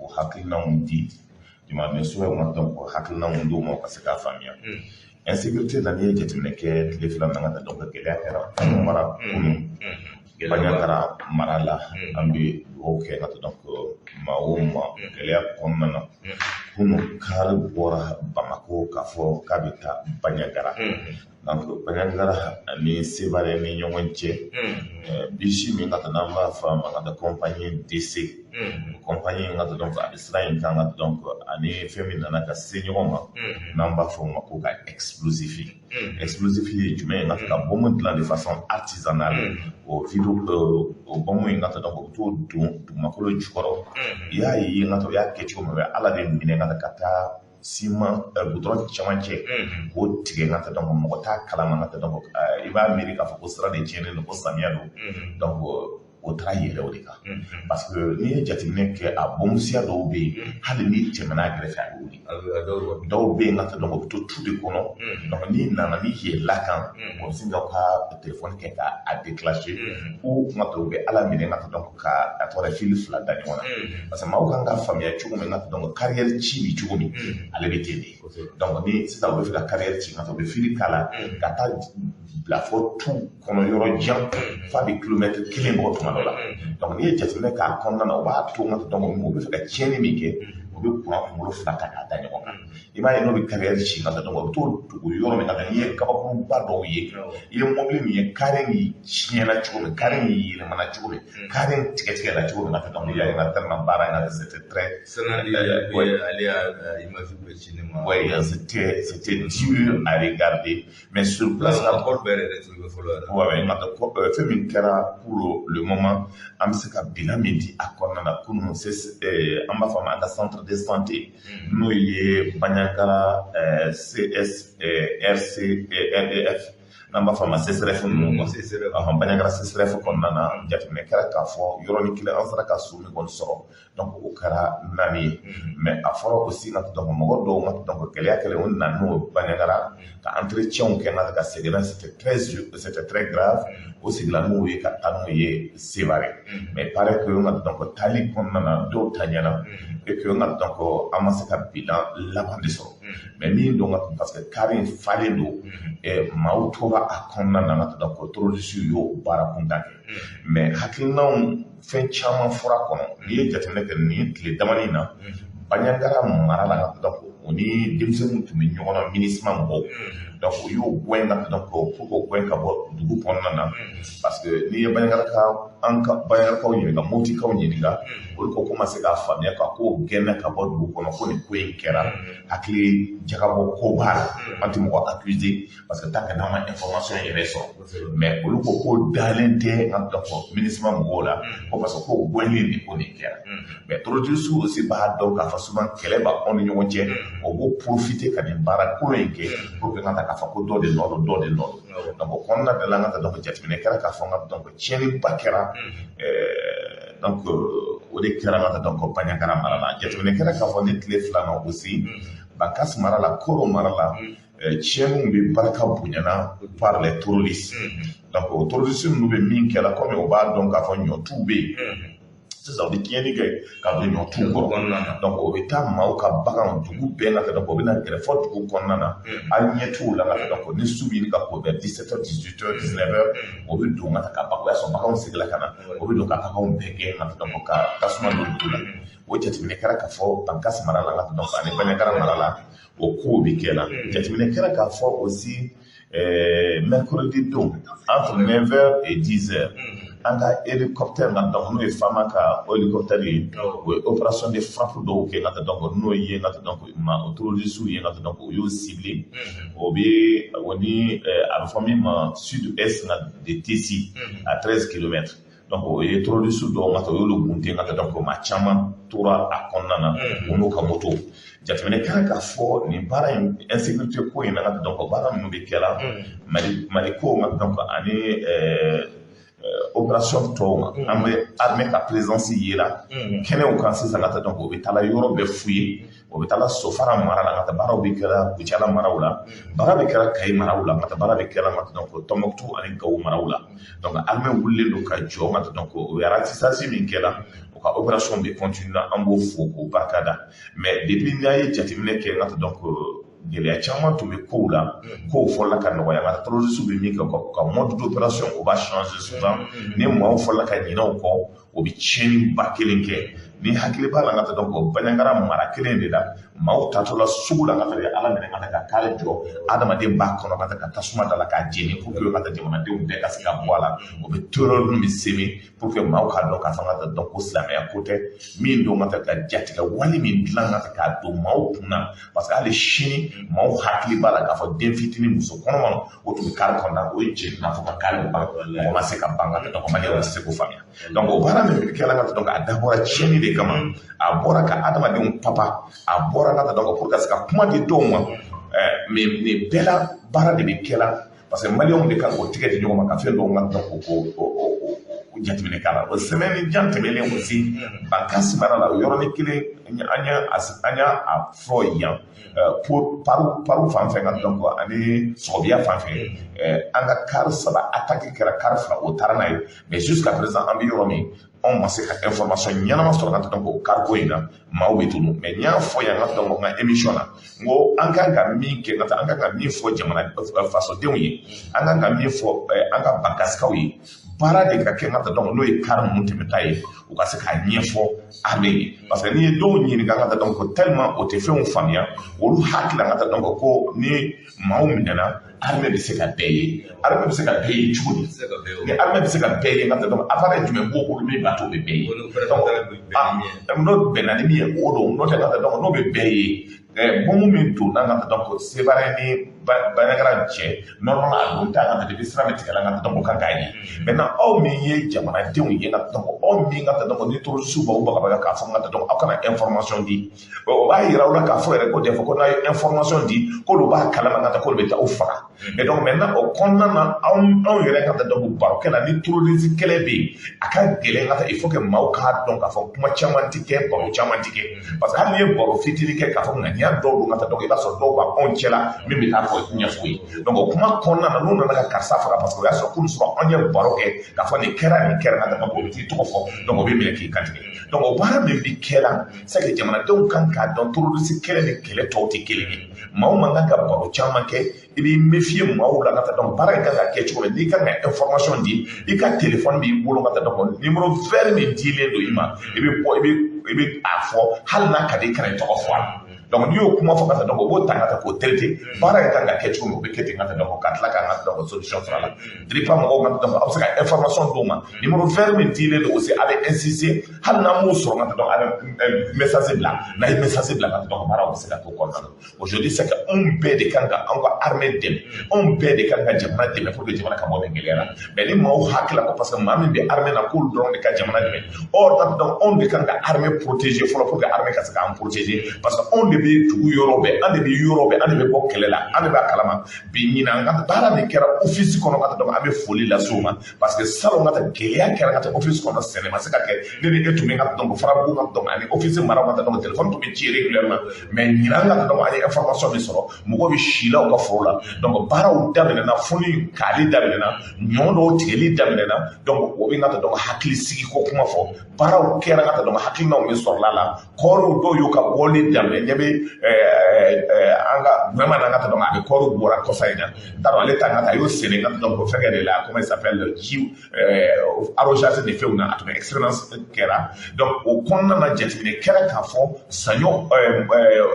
o hakilina mun di jamanaden sɔrɔ ma donc o hakilina mun d'u ma ka se k'a faamuya insécurité na n'i ye jateminɛ kɛ tile fila na ka donc gɛlɛya kɛra mara kunun Banyankara mara la an bɛ dugawu kɛ ka donc maa o maa gɛlɛya kɔnɔna na kunun kari bɔra Bamako k'a fɔ k'a bɛ taa Banyankara donc Banyankara ani Sevare ni ɲɔgɔn cɛ bisi min ka n'an b'a fɔ a ma ka compagnie DC compagnie ka donc a bɛ sira in kan ka donc ani fɛn min nana ka se ɲɔgɔn ma n'an b'a fɔ o ma ko ka explosif ye jumɛn ye ka bombe dilan de façon artisanale o bombe in ka donc o bɛ t'o don dugumakolo jukɔrɔ i y'a ye n ka o y'a kɛ cogo min ala de minɛ ka taa siman gudɔrɔn cɛmancɛ k'o tigɛ ka donc mɔgɔ t'a kalama ka donc i b'a miiri k'a fɔ ko sira de tiɲɛnen don ko samiya don donc o taara yɛlɛ o de kan parce que n'i ye jateminɛ kɛ a bonbonsiya dɔw bɛ yen hali n'i tɛmɛna a gɛrɛfɛ a bɛ wuli dɔw bɛ yen ka donc o bɛ to tu de kɔnɔ donc n'i nana n'i yɛlɛla kan o bɛ sin ka telefɔni kɛ k'a déclencher ou kuma dɔw bɛ ala minɛ ka donc ka a tɔgɔ fili fila da ɲɔgɔn na parce que maaw kan ka faamuya cogo min na donc carrière ci bi cogo min ale bɛ ten de donc ni sisan u bɛ fɛ ka carrière ci ka u bɛ fili k'a la ka taa bila fɔ tu kɔnɔ yɔrɔ jan f'a bɛ kilomètre kelen bɔ tuma dɔ la donc n'i ye jateminɛ k'a kɔnɔna na o b'a to donc o bɛ fɛ ka tiɲɛni min kɛ o bɛ kuran kunkolo fila ta k'a da ɲɔgɔn kan i b'a ye n'o bɛ carrière ci ka donc o bɛ to dugu yɔrɔ min na n'i ye kabakuruba dɔw ye i ye mobili min ye carré min tiɲɛna cogo min carré min yɛlɛmana cogo min carré min tigɛtigɛra cogo min na donc il y a une tellement baara in na c'était très c'était dur à regarder mais sur place fɛn min kɛra pour le moment an bɛ se ka bilan min di a kɔnɔna na kunun an b'a fɔ a ma an ka centre de santé n'o ye Banyankara RCREF n'an b'a fɔ a ma CSRF ninnu Banyankara CSRF kɔnɔna na jateminɛ kɛra k'a fɔ yɔrɔnin kelen an sera ka so min kɔni sɔrɔ donc o kɛra 4 ye mais a fɔra aussi ka donc mɔgɔ dɔw ka donc gɛlɛya kɛlen o nana n'o Banyankara ka entretien kɛ ka segin c'était très grave o sigila n'o ye ka taa n'o ye Sevare mais paraît que donc taali kɔnɔna na dɔw ta ɲɛna et que donc an ma se ka bilan laban de sɔrɔ mais min don parce que kari in falen don maaw tora a kɔnɔna na ka donc terroriste y'o baara kunta kɛ mais hakilinaw fɛn caman fɔra kɔnɔ n'i ye jateminɛ kɛ nin tile damani na Banyankara mara la ka donc o ni denmisɛnninw tun bɛ ɲɔgɔn na MINUSMA mɔgɔw donc o y'o gɛn ka donc pour k'o gɛn ka bɔ dugu kɔnɔna na parce que n'i ye Banyankarakaw ɲininka Motikaw ɲininka olu ko ma se k'a faamuya ka k'o gɛnna ka bɔ dugu kɔnɔ ko nin ko in kɛra hakili jagabɔ ko b'a la an tɛ mɔgɔ accuser parce que tant que n'an ma information yɛrɛ sɔrɔ mais olu ko k'o dalen tɛ an donc MINUSMA mɔgɔw la ko parce que k'o gɛnlen de ko nin kɛra mais terroriste aussi b'a dɔn k'a fɔ souvent kɛlɛ b'anw ni ɲɔgɔn cɛ o b'o profiter ka nin baara kolo in kɛ pour que ka k'a fɔ ko dɔ de nɔ don dɔ de nɔ don donc o kɔnɔna de la an ka donc jateminɛ kɛra k'a fɔ n ka donc tiɲɛniba kɛra donc o de kɛra an ka donc Banyankara mara la jateminɛ kɛra k'a fɔ ne tile fila na aussi Bakasi mara la Koro mara la tiɲɛniw bɛ barika bonyana par les terroristes donc o terroristes ninnu bɛ min kɛra comme o b'a dɔn k'a fɔ ɲɔtuw bɛ yen sisan o bɛ tiɲɛni kɛ ka don ɲɔtuw kɔrɔ donc o bɛ taa maaw ka bagan dugu bɛɛ la ka donc o bɛ na gɛrɛ fɔ dugu kɔnɔna na hali ɲɛ t'u la ka donc ni su bɛ ka ko vers 17h 18h 19h o bɛ don ka taa ka bagan o y'a sɔrɔ baganw segin ka na o bɛ don ka baganw bɛɛ gɛn ka donc ka tasuma don dugu la o jateminɛ kɛra k'a fɔ Bakasi mara la ka donc ani Banyankara mara la o kow bɛ kɛ la jateminɛ kɛra k'a fɔ aussi mercredi don entre 9h et 10h an ka hélicoptère na donc n'o ye Fama ka hélicoptère ye o ye opération de frappe dɔw kɛ ka donc n'o ye ka donc o terroriste ye ka donc o y'o ciblé o bɛ o ni a bɛ fɔ min ma sud-est na de Tessi à 13 km donc o ye terroriste dɔw ka o y'olu bunte ka donc maa caman tora a kɔnɔna na o n'o ka moto jateminɛ kɛra k'a fɔ nin baara in insécurité ko in na ka donc baara minnu bɛ kɛra Mali ko donc ani opération tɔw an bɛ armée ka présence ye la kɛnɛw kan sisan ka taa donc o bɛ taa yɔrɔ bɛɛ fouiller o bɛ taa Sofara mara la ka taa baaraw bɛ kɛra Kucala maraw la baara bɛ kɛra Kayi maraw la ka taa baara bɛ kɛra donc Tɔnbɔkutu ani Gawo maraw la donc armée wulilen don ka jɔ ka taa donc o ye ratissage min kɛra o ka opération bɛ continuer an b'o fo k'o barika da mais depuis n'a ye jateminɛ kɛ ka taa donc gɛlɛya caman tun bɛ kow la kow fɔlɔla ka nɔgɔya nka terroriste bɛ min kɛ ka mode d'opération o b'a changer souvent ni maaw fɔlɔla ka ɲinɛ o kɔ o bɛ tiɲɛni ba kelen kɛ ni hakili b'a la ka taa donc Bandiagara mara kelen de la maaw tatɔla sugu la ka taa Ala minɛ ka taa ka kare jɔ adamaden b'a kɔnɔ ka taa ka tasuma da la k'a jeni pour que ka taa jamanadenw bɛɛ ka se ka bɔ a la o bɛ terreur min bɛ sɛmɛ pour que maaw k'a dɔn k'a fɔ ka taa donc ko silamɛya ko tɛ min don ka taa ka jatigɛ wale min dilan ka taa k'a don maaw kunna parce que hali sini maaw hakili b'a la k'a fɔ den fitinin muso kɔnɔma o tun bɛ kari kɔnɔna o ye jeli n'a fɔ ka kari ban mɔgɔ ma se ka ban ka taa donc maliyɛnw tɛ se k'o faamuya donc o baara min bɛ kɛ la ka taa donc a dabɔra tiɲɛni de kama a bɔra ka adamadenw papa a bɔra ka taa donc pour que ka se ka kuma di dɔw ma mais nin bɛɛ la baara de bɛ kɛ la parce que maliyɛnw de kan k'o tigɛ di ɲɔgɔn ma ka fɛn dɔw ma donc ko jateminɛ k'a la o semaine jan tɛmɛnen aussi Bankasi mara la o yɔrɔnin kelen an y'a a fɔ yan pour paru fan fɛ ka donc ani Sɔgɔbiya fan fɛ an ka car saba attaque kɛra car fila o taara n'a ye mais jusqu'à présent an bɛ yɔrɔ min anw ma se ka information ɲɛnama sɔrɔ ka taa donc o cargo in na maaw bɛ tunu mais n y'a fɔ yan ka donc n ka émission na n ko an kan ka min kɛ an kan ka min fɔ jamana fasodenw ye an kan ka min fɔ an ka Bankasikaw ye baara de ka kɛ ka taa donc n'o ye car ninnu tɛmɛta ye u ka se k'a ɲɛfɔ armée ye parce que n'i ye dɔw ɲininka ka taa donc tellement o tɛ fɛnw faamuya olu hakili la ka taa donc ko ni maaw minɛna armée bɛ se ka bɛɛ ye armée bɛ se ka bɛɛ ye cogo di ni armée bɛ se ka bɛɛ ye ka taa donc appareil jumɛn b'o bolo min b'a to o bɛ bɛɛ ye n'o bɛnna ni min ye o don n'o tɛ ka taa donc n'o bɛ bɛɛ ye bon min donna ka taa donc Sevare ni Bandiagara cɛ normalement a don ta ka taa depuis sira min tigɛla ka taa donc kan k'a ye maintenant aw min ye jamanadenw ye ka taa donc aw min ka taa donc ni terroriste b'aw bagabaga k'a fɔ ka taa donc aw kana information di o b'a yira aw la k'a fɔ yɛrɛ ko des fois ko n'a ye information di k'olu b'a kalama ka taa k'olu bɛ taa aw faga et donc maintenant o kɔnɔna na anw yɛrɛ ka taa donc barokɛ la ni terroriste kɛlɛ bɛ yen a ka gɛlɛn ka taa il faut que maaw k'a dɔn k'a fɔ kuma caman ti kɛ baro caman ti kɛ parce que hali n'i ye baro fitinin kɛ k'a fɔ ŋaniya dɔw don ka taa donc i b'a sɔrɔ dɔw b'anw cɛla min bɛ taa fɔ ɲɛfɔ ye donc o kuma kɔnɔna na n'u nana ka karisa faga parce que o y'a sɔrɔ k'olu sɔrɔ anw ye baro kɛ k'a fɔ nin kɛra nin kɛra ka taa o bɛ t'i tɔgɔ fɔ donc o bɛ minɛ k'i kantigɛ donc o baara min bɛ kɛ la c'est que jamanadenw kan k'a dɔn terroriste kɛlɛ ni kɛlɛ tɔw tɛ kelen ye maaw man kan ka baro caman kɛ i b'i méfier maaw la ka taa donc baara in kan ka kɛ cogo min n'i kan ka information di i ka téléphone b'i bolo ka taa donc numéro vert min dilen don i ma i bɛ bɔ i bɛ a fɔ hali n'a ka di i kana i tɔgɔ fɔ a la donc n'i y'o kuma fɔ ka taa donc o b'o ta ka taa k'o traiter baara in kan ka kɛ cogo min o bɛ kɛ ten ka taa donc ka tila ka donc solution sɔrɔ a la direct mɔgɔw ka donc a bɛ se ka information d'u ma numéro vert min dilen don aussi a bɛ insister hali n'an m'o sɔrɔ ka taa donc a bɛ message bila n'a ye message bila ka taa donc baaraw bɛ se ka k'o kɔnɔna na aujourd'hui c'est que anw bɛɛ de kan ka anw ka armée dɛmɛ anw bɛɛ de kan ka jamana dɛmɛ pour que jamana ka bɔ nin gɛlɛya la mais ni maaw hakili la ko parce que maa min bɛ armée na k'olu dɔrɔn de ka jamana dɛmɛ or donc anw de kan ka armée protéger fɔlɔ pour que armée ka se k'an protéger parce que anw de bɛ dugu yɔrɔ bɛɛ an de bɛ yɔrɔ bɛɛ an de bɛ bɔ kɛlɛ la an de b'a kalama bi ɲinan ka baara min kɛra office kɔnɔ ka taa donc an bɛ foli lase o ma parce que salon ka taa gɛlɛya kɛra ka taa office kɔnɔ sɛnɛ ma se ka kɛ ne ni e tun bɛ ka taa donc farabugu ka donc ani office maraw ka taa donc téléphone tun bɛ ci régulièrement mais ɲinan ka taa donc an ye information min sɔrɔ mɔgɔw bɛ si la u ka foro la donc baaraw daminɛna fo ni kaali daminɛna ɲɔ dɔw tigɛli daminɛna donc o bɛ ka taa donc hakili sigi ko kuma fɔ baaraw kɛra ka taa donc hakilinaw min sɔrɔla la kɔɔriw dɔw y'u ka bɔli daminɛ ɲɛ bɛ an ka vraiment n'an ka taa donc a bɛ kɔɔriw bɔra kɔsa in na n t'a dɔn ale ta ka taa a y'o sɛnɛ ka taa donc fɛnkɛ de la comment il s'appelle ji arrosage ni fɛnw na a tun bɛ expérience kɛra donc o kɔnɔna na jateminɛ kɛra k'a fɔ saɲɔ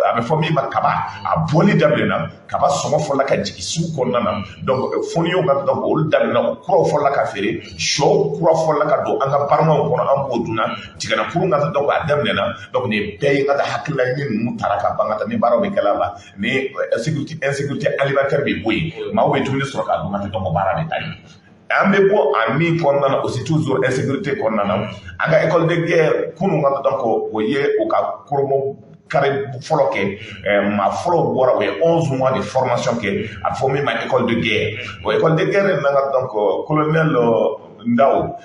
a bɛ fɔ min ma kaba a bɔli daminɛna kaba sɔngɔ fɔlɔla ka jigin sugu kɔnɔna na donc fɔniyɛw ka donc olu daminɛna o kuraw fɔlɔla ka feere sɔ kura fɔlɔla ka don an ka baramaw kɔnɔ an b'o dunna tigɛna kurun ka donc a daminɛna donc nin bɛɛ ye ka taa hakilila ni ninnu taara ka ban ka taa ni baaraw bɛ kɛla la ni insécurité alimentaire bɛ bɔ yen maaw bɛ dumuni sɔrɔ k'a dun ka taa donc baara bɛ taa yen an bɛ bɔ a min kɔnɔna na aussi toujours insécurité kɔnɔna na an ka école de guerre kunun ka taa donc o ye o ka koromo kare fɔlɔ kɛ maa fɔlɔ bɔra o ye 11 mois de formation kɛ a fɔ min ma école de guerre o école de guerre nana donc colonel ndaw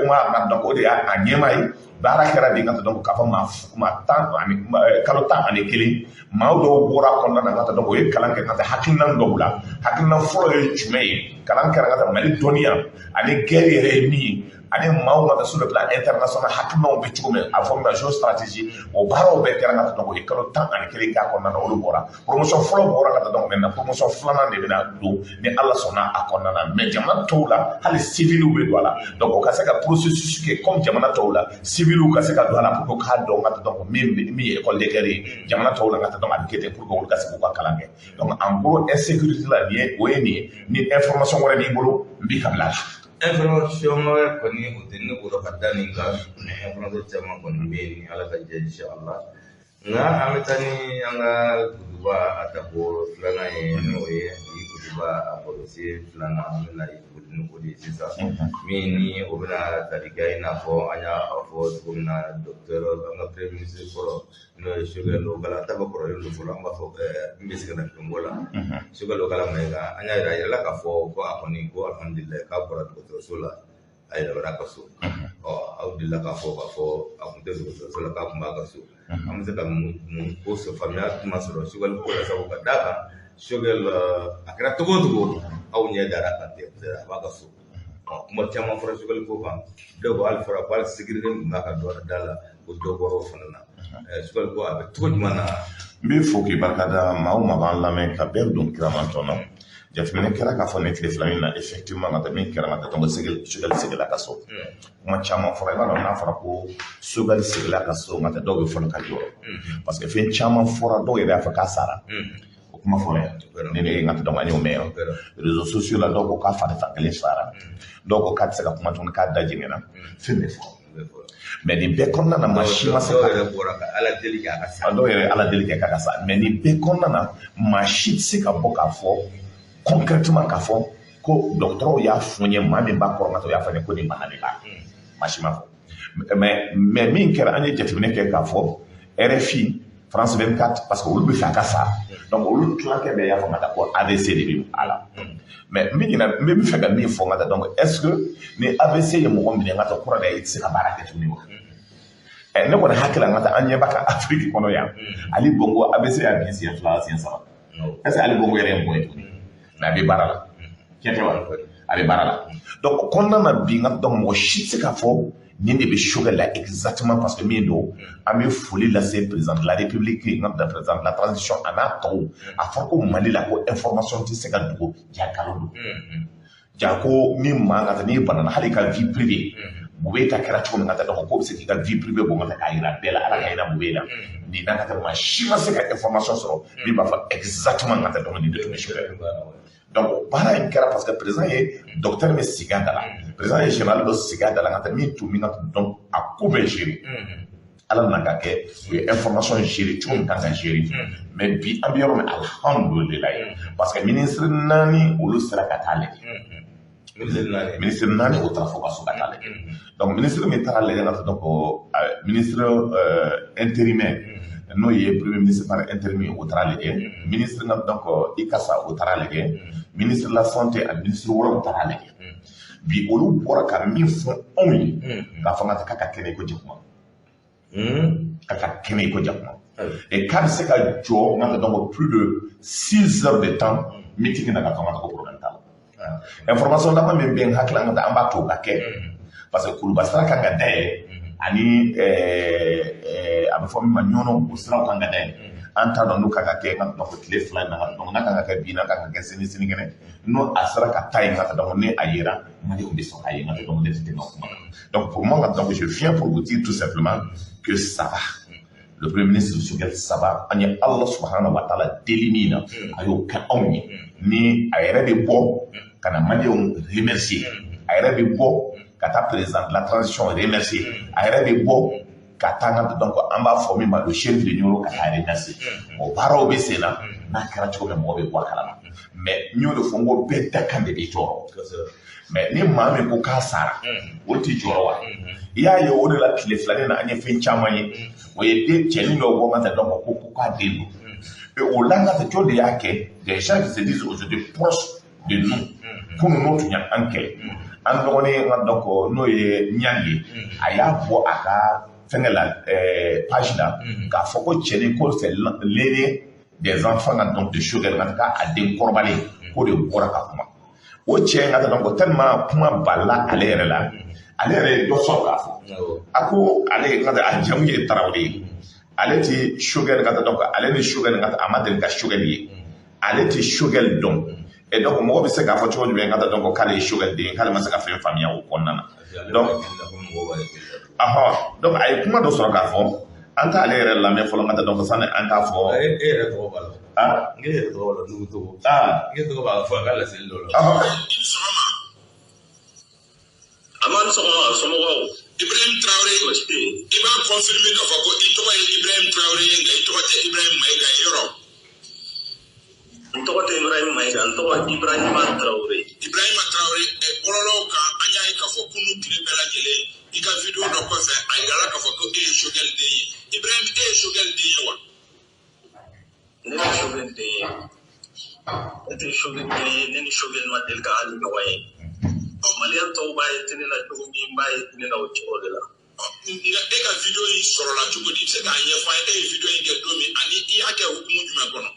uma na donc o de a nyemai bara kera di ngata donc ka fa ma tan ani kalo tan ani kili ma do bora kon na ngata donc e kalan ke ngata hakinan dowla hakinan folo e jume kalan kera ngata mali dunia ani guerre mi ani maaw ngata sur le plan international hakinan be chume a formation stratégie o baro be kera ngata donc e kalo tan ani kili ka kon na o bora promotion folo bora ngata donc men promotion flana de bina do ni Allah sona akonna na mais jamana tawla hali civil be wala donc o ka se ka processus ke comme jamana tawla civil ka se ka do ala pour ka do ngata donc mi école de guerre jamana tawla ngata donc adikete pour ko ka se ko kalange donc en gros insécurité la ni information wala ni bolo mbi kabla information wala ko ni ko tin ko do kadda ni ka information chama ko ni ala ka je inshallah nga ametani anga kutuba atako flana no ye kutuba apolosi flana amela ikudinu kodi sisa mini obina tadigai na ko anya afo kumna doctor anga premier ko no sugar lo kala taba ko lo folo anga fo mbisi kana ngola sugar lo kala mega anya ira ka fo ko akoni ko alhamdulillah ka ko doctor sola ay da baraka so alhamdulillah ka fo akunte doctor sola ka kuma ka so amse ka mu ko so famia kuma so sugar ko la sabu kadaka sugar akira togo au nya dara ka te ba ka so mo chama fora sugar ko ba do ko alfara bal sigirde maka do dala ko do boro fanana sugar ko abe togo mana mbi foki barkada mauma ban lamen ka ber don kiramantono jafimene kera ka fone kile flani na effectivement ngata min kera ngata tongo sugar sigila ka so kuma chama fora ba na fara ko sugar sigila ka so ngata do be fona ka joro parce que fin chama fora do ida fa ka sara kuma fora ne ngata do ngani o me réseaux sociaux la do ko ka fa ta kale sara do ko ka tsaka kuma ton ka daji mena fin de fo mais ni be konna na machine se ka ala deli ka sa do ala deli ka sa mais ni be konna na machine se ka boka fo concrètement ka fo ko docteur ya fonye mami ba ko ngato ya fane ko ni manale ba machine fo mais min kera anye jetimene ke ka fo RFI France 24 parce que on be fa ka sa donc on claque be ya fo mata ko AVC de bi ala mais minina me fa ga mi fo ngata donc est-ce que ni AVC ye mo ngombi ngata ko ra de itse ka baraka tuni wa ne ko hakila ngata anye baka Afrique kono ya ali bongo AVC ya bisi ya France ya sa est-ce que ali bongo yere mo tuni na be barala kete wa ali barala donc konna na binga donc mo shitse ka fo ni ne be sugar là exactement parce que miendo ami folie la c'est président de la République notre président de la transition ana to a fako mali la ko information ti se ka dugo ja kalodo jako ni manga ni banana hali ka vie privée bubeta kera chiko ngata do ko se ka vie privée bo ngata ka ira bela ala ka ira bubela ni nanga ta machine se ka information so bi ba fa exactement ngata do ni de to sugar donc para in kera parce que président est docteur mais siganda la président est général do siganda la ngata mi tu mi ngata donc a couper gérer ala nanga ke information gérer tu ngata gérer mais bi environ alhamdulillah parce que ministre nani ulu sera katale ministre nani o trafo ka katale donc ministre mi tarale ngata donc ministre intérimaire no ye premier ministre par intérim au travail ministre donc ikasa au travail ministre de la santé et ministre au travail bi olu bora ka mi fo only ka fanga ka kene ko jikma ka kene ko jikma et quand c'est ka jo on a donc plus de 6 heures de temps meeting na ka fanga ko problème tal information da même bien hakla ngata amba to ka ke parce que kulu basara ka ga dai ani abe fo mi manyono usra ko ngade anta do nuka ka ke ngam no tele fly na no naka ka bina ka ka sini gene no asra ka tay ngata do ne ayira mali o biso ay ngata do ne tete no donc pour moi donc je viens pour vous dire tout simplement que ça va le premier ministre Sugar ça va ani Allah subhanahu wa ta'ala délimine ayo ka onyi ni ayere de bo kana mali on remercier ayere de bo kata président de la transition remercier ayere de bo katanga donc amba former ma le chef de nyoro kata remercier o baro be sena na kara choko mo be kwa kala mais nyoro fongo be takande be toro mais ni mame ko kasara woti joro wa ya ye o de la clé flane na anye fin chamanye o ye de cheni no go mata donc ko ka delu et au langa de jode yake des gens qui se disent aujourd'hui proches de nous pour nous notre enquête an dɔgɔnin ŋa donc n'o ye ɲangi a y'a bɔ a ka fɛngɛ la page la k'a fɔ ko cɛni ko c'est l'aîné des enfants ŋa donc de Shogel ŋa ka a den kɔrɔbalen ko de bɔra ka kuma o cɛ ŋa donc tellement kuma balila ale yɛrɛ la ale yɛrɛ ye dɔ sɔrɔ k'a fɔ a ko ale ŋa a jamu ye Tarawele ye ale ti Shogel ŋa donc ale ni Shogel ŋa a ma deli ka Shogel ye ale ti Shogel dɔn et donc mɔgɔ bɛ se k'a fɔ cogo jumɛn ŋa donc k'ale ye Shogel den k'ale ma se ka fɛn faamuya o kɔnɔna na donc donc a ye kuma dɔ sɔrɔ k'a fɔ an t'ale yɛrɛ lamɛn fɔlɔ ŋa donc sani an k'a fɔ e yɛrɛ tɔgɔ b'a la n yɛrɛ tɔgɔ b'a la Nuhu Togo n tɔgɔ b'a fɔ a ka laseli dɔ la Aman somɔgɔw Ibrahim Traoré i b'a confirmer k'a fɔ ko i tɔgɔ ye Ibrahim Traoré nka i tɔgɔ tɛ Ibrahim Mayiga ye yɔrɔ n tɔgɔ tɛ Ibrahim Mayiga n tɔgɔ Ibrahima Traoré bɔlɔlɔw kan an y'a ye k'a fɔ kunu tile bɛɛ lajɛlen i ka vidéo dɔ kɔfɛ a yirala k'a fɔ ko e ye Shogel den ye Ibrahim e ye Shogel den ye wa ne tɛ Shogel den ye ne tɛ Shogel den ye ne ni Shogel ma deli ka hali ɲɔgɔn ye maliyɛn tɔw b'a ye télé la cogo min b'a ye télé la o cogo de la nka e ka vidéo in sɔrɔla cogo di i bɛ se k'a ɲɛfɔ an ye e ye vidéo in kɛ don min ani i y'a kɛ hukumu jumɛn kɔnɔ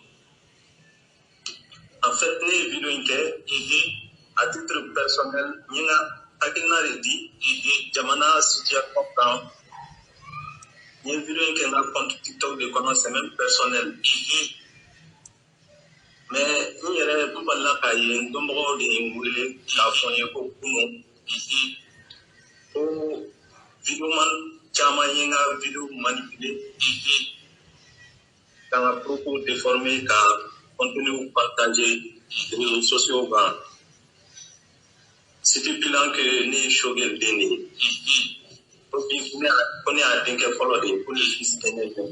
en fait ne ye vidéo in kɛ à titre personnel n ye n ka hakilina de di jamana situation kan n ye vidéo in kɛ n ka compte TikTok de kɔnɔ c'est même personnel mais n yɛrɛ n balila k'a ye n dɔnbagaw de ye n wele k'a fɔ n ye ko kunun ko vidéoman caman ye n ka vidéo manipulé ka n ka propos déformé ka contenu partagé réseaux sociaux kan stipulant que ne ye Shogel den de ye ko ne y'a denkɛ fɔlɔ de ye ko le fils aîné de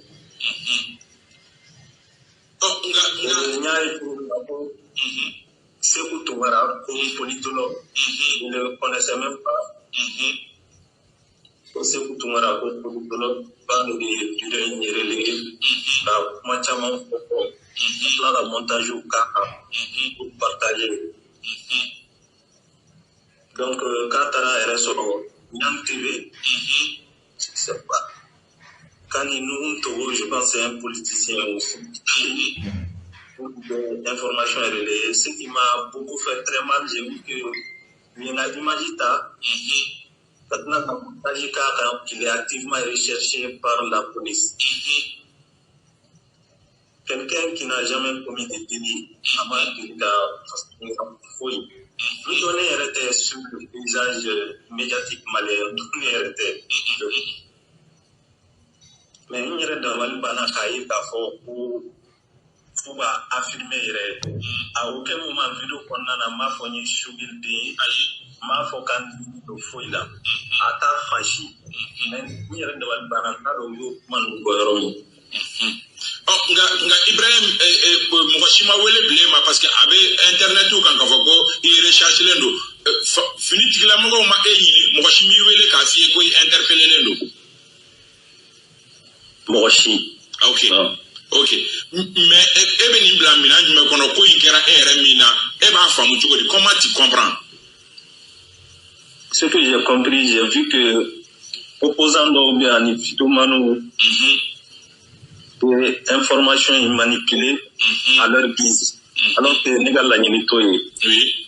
n y'a ye cogo min na ko Sekou Toumara ko politologue il ne connaissait même pas ko Sekou Toumara ko politologue ba de vidéo in yɛrɛ lege ka kuma caman fɔ tila ka montage k'a kan pour partager donc k'a taara a yɛrɛ sɔrɔ Niang TV je sais pas Kani Nuhu Togo je pense c'est un politicien aussi d'informations relayées. Ce qui m'a beaucoup fait très mal, j'ai vu que Minadimajita, qu'il est activement recherché par la police. Quelqu'un qui n'a jamais commis de délit, à moins de fouille. Lui donner était sur le paysage médiatique malien, tout était. Mais il y a dans le Banakaï, faut affirmer à aucun moment vidéo qu'on a ma fourni Shogel de ma focan de fouille là à ta fachi mais ni rien de la banana au man gorom nga Ibrahim Mouachima wele blema parce que avec internet ou quand on va il recherche lendo fini tigla mo ma e Mouachimi wele ka fi ko interpeller lendo Mouachi OK OK mais e be ni bla mina nyume kono ko yikera ere mina e ba famu cogo di comment tu comprends ce que j'ai compris j'ai vu que opposant do bien ni fitomano des informations manipulées à leur guise alors que ne ga la nyini toye oui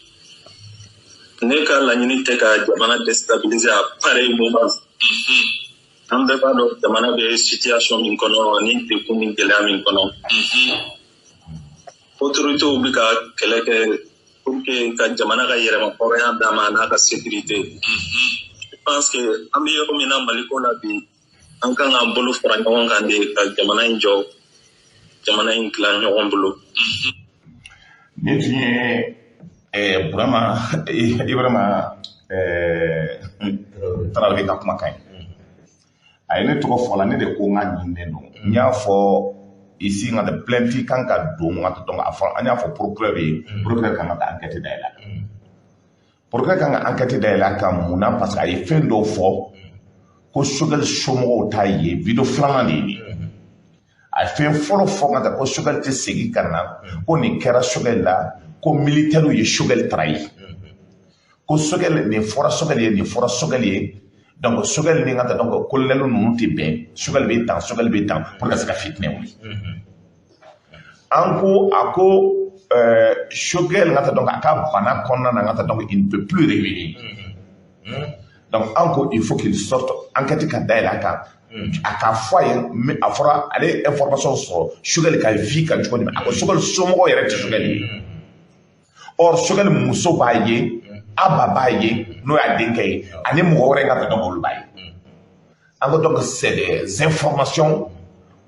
ne ka la nyini te ka jamana déstabiliser à pareil moment an bɛɛ b'a dɔn jamana bɛ situation min kɔnɔ ni dekun ni gɛlɛya min kɔnɔ autorités bɛ ka kɛlɛ kɛ pour que ka jamana ka yɛrɛma hɔrɔnya d'a ma n'a ka sécurité je pense que an bɛ yɔrɔ min na Mali ko la bi an kan k'an bolo fara ɲɔgɔn kan de ka jamana in jɔ jamana in dilan ɲɔgɔn bolo ni tun ye Burama Ibrahima Traoré ka kumakan ye a ye ne tɔgɔ fɔ la ne de ko n ka ɲininen don n y'a fɔ ici nka de plainte kan ka don nka donc a fɔ an y'a fɔ procureur ye procureur kan ka enquête dayɛlɛ a kan procureur kan ka enquête dayɛlɛ a kan mun na parce que a ye fɛn dɔw fɔ ko Shogel somɔgɔw t'a ye vidéo filanan de ye nin a ye fɛn fɔlɔ fɔ nka ko Shogel tɛ segin ka na ko nin kɛra Shogel la ko militaires ye Shogel trahi ko Sogɛl nin fɔra Sogɛl ye nin fɔra Sogɛl ye donc Sogɛl ni ŋa donc colonel ninnu tɛ bɛn Sogɛl bɛ tan Sogɛl bɛ tan pour ka se ka fitinɛ wuli an ko a ko Sogɛl ŋa donc a ka bana kɔnɔna na ŋa donc il ne peut plus réveiller donc an ko il faut qu'il sorte enquête ka dayɛlɛ a kan a ka fɔ a ye mais a fɔra ale information sɔrɔ Sogɛl ka vie ka cogo di a ko Sogɛl somɔgɔw yɛrɛ tɛ Sogɛl ye or Sogɛl muso b'a ye Aba b'a ye n'o y'a denkɛ ye ani mɔgɔ wɛrɛ ŋa donc olu b'a ye an ko donc c'est des informations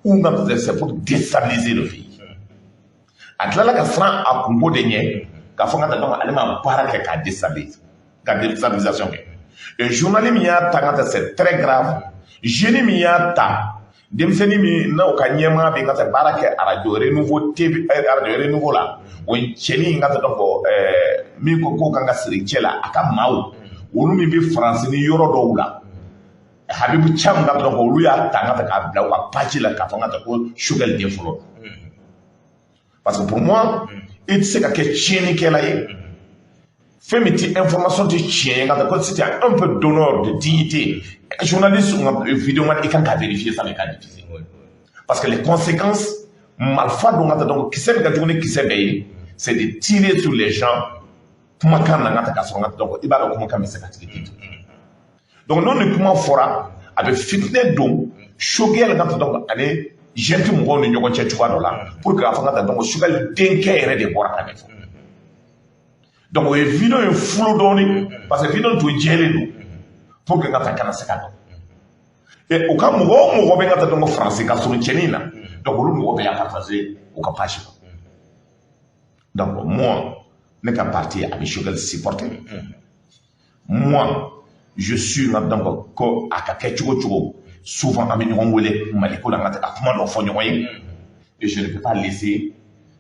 ou c'est pour déstabiliser le pays a tilala ka siran a kunko de ɲɛ k'a fɔ ŋa donc ale ma baara kɛ k'a déstabiliser ka déstabilisation kɛ et journal min y'a ta ŋa c'est très grave jeune min y'a ta denmisɛnnin min n'o ka ɲɛmaa bɛ ŋa baara kɛ radio renouveau TV radio renouveau la o cɛnin ŋa donc min ko ko kan ka siri cɛ la a ka maaw olu min bɛ faransi ni yɔrɔ dɔw la Habibu Thiam ŋa donc olu y'a ta ŋa k'a bila u ka page la k'a fɔ ŋa ko Sogɛl den fɔlɔ parce que pour moi i tɛ se ka kɛ tiɲɛnikɛla ye fɛn min tɛ information tɛ tiɲɛ ye ŋa ko si tu as un peu d'honneur de dignité journaliste vidéo man i kan ka vérifier ça mais ka difficile parce que les conséquences malfa dɔ ŋa donc kisɛ bɛ ka jugu ni kisɛ bɛɛ ye c'est de tirer sur les gens kumakan na ŋa ka sɔrɔ ŋa donc i b'a dɔn kumakan bɛ se ka tigi donc n'o ni kuma fɔra a bɛ fitinɛ don Sogɛl ŋa donc ani jeune mɔgɔw ni ɲɔgɔn cɛ cogoya dɔ la pour que k'a fɔ ŋa donc Sogɛl denkɛ yɛrɛ de bɔra ka nin fɔ donc o ye vidéo in fulu dɔɔni parce que vidéo tun jɛlen don pour que ŋa kana se ka dɔn et u ka mɔgɔ o mɔgɔ bɛ ŋa donc faransi ka surun cɛnin na donc olu mɔgɔ bɛ y'a partager u ka page la donc moi ne ka parti a bɛ Sogɛl supporter moi je suis donc ko a ka kɛ cogo cogo souvent an bɛ ɲɔgɔn wele Mali ko la ŋa ka kuma dɔ fɔ ɲɔgɔn ye et je ne peux pas laisser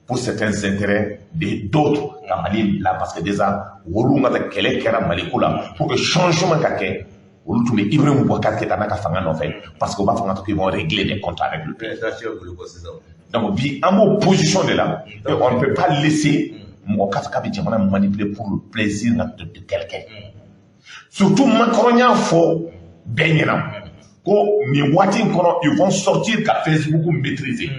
pour certains intérêts d'autres ka Mali bila parce que déjà olu ŋa kɛlɛ kɛra Mali ko la pour que changement ka kɛ olu tun bɛ Ibrahim Boubacar Keïta n'a ka fanga nɔfɛ parce que u b'a fɔ ŋa qu'ils vont régler des comptes avec le pays donc bi an b'o position de la et on ne peut pas laisser mɔgɔ ka fɛ k'a bɛ jamana manipuler pour le plaisir de quelqu'un surtout Macron y'a fɔ bɛɛ ɲɛna ko nin waati in kɔnɔ ils vont sortir ka Facebook maîtriser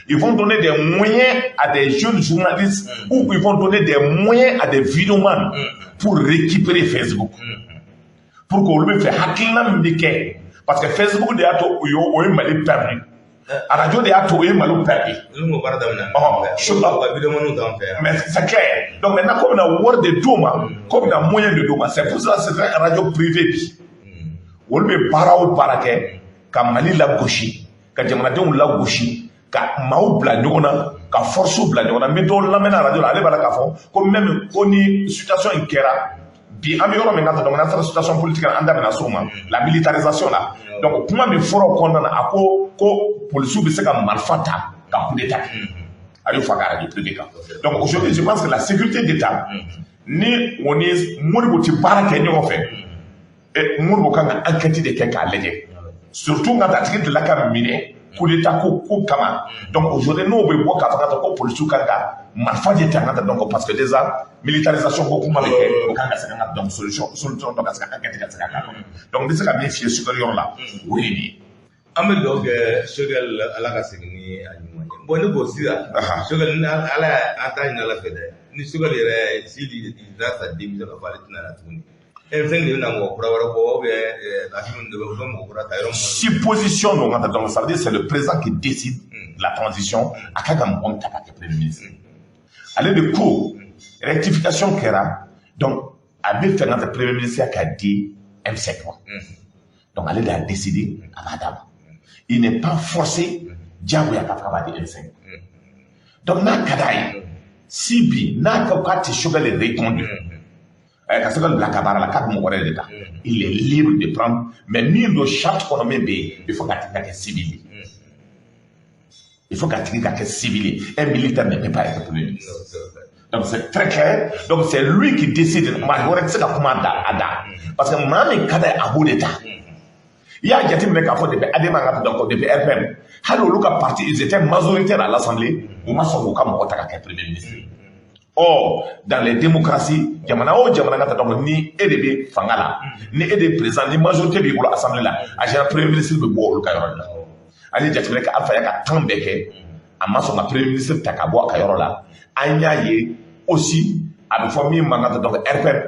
ils vont donner des moyens à des jeunes journalistes ou ils vont donner des moyens à des vidéomans pour récupérer Facebook pour que olu bɛ fɛ hakilina min bɛ kɛ parce que Facebook de y'a to o ye Mali perdu radio de y'a to o ye Mali perdu mais c'est clair donc maintenant ko bɛna wari de d'u ma ko bɛna moyen de d'u ma c'est pour ça c'est un radio privé bi olu bɛ baara o baara kɛ ka Mali lagosi ka jamanadenw lagosi ka maaw bila ɲɔgɔn na ka force bila ɲɔgɔn na n bɛ dɔw lamɛnna radio la ale b'a la k'a fɔ ko même ko ni situation in kɛra bi an bɛ yɔrɔ min ka donc n'an sera situation politique an da bɛna s'o ma la militarisation la donc kuma min fɔra o kɔnɔna na a ko policiers bɛ se ka marifa ta ka coup d'état a y'o fɔ a ka radio privé kan donc aujourd'hui je pense que la sécurité d'État ni o ni Modibo tɛ baara kɛ ɲɔgɔn fɛ Modibo kan ka enquête de kɛ k'a lajɛ surtout nka a tigi delila ka minɛ coup d'état ko kama donc aujourd'hui n'o bɛ bɔ k'a fɔ ka ko policiers kan ka marifa de ta ŋa donc parce que déjà militarisation ko kuma bɛ kɛ o kan ka se ka donc solution dɔ ka se ka enquête ka se ka k'a kɔnɔ donc n bɛ se ka min f'i ye Sogɛl yɔrɔ la o ye nin ye. An bɛ dugawu kɛ Sogɛl ala ka segin ni a ɲuman ye bon ne b'o sisan Sogɛl ni ala an t'a ɲini ala fɛ dɛ ni Sogɛl yɛrɛ s'il da sa démission ka fɔ ale tɛna na tuguni fɛn de bɛna mɔgɔ kura wɛrɛ bɔ ou bien lafiya de bɛ mɔgɔ kura ta yɔrɔ min. Supposition donc ça veut dire c'est le président qui décide la transition a kan ka mɔgɔ min ta ka kɛ premier ministre ale de ko rectification kɛra donc a bɛ fɛ ka premier ministre k'a di M5 ma donc ale de a décidé a b'a d'a ma il n'est pas forcé diyagoya k'a fɔ k'a b'a di M5 donc n'a ka d'a ye si bi n'a ka k'a tɛ Sogɛl reconduit ka se ka bila ka baara la k'a bɛ mɔgɔ wɛrɛ de ta il est libre de prendre mais min don charte kɔnɔ min bɛ yen il faut k'a tigi ka kɛ civil ye il faut k'a tigi ka kɛ civil ye un militaire ne peut pas être premier ministre donc c'est très clair donc c'est lui qui décide maa wɛrɛ tɛ se ka kuma a da parce que maa min ka d'a ye a b'o de ta i y'a jateminɛ k'a fɔ depuis Adama ka donc depuis RPM hali olu ka parti ils étaient majoritaires à l'Assemblée u ma sɔn k'u ka mɔgɔ ta ka kɛ premier ministre Or, dans les démocraties, jamana o jamana ngata donc ni EDB fangala, ni EDB président, ni majorité bi bolo assemblée là, a général premier ministre be bo ka yoro la. Ani jatmele ka alpha yaka tambeke, amma so ma premier ministre takabo ka yoro la. Anya ye aussi a fo mi mangata donc RPM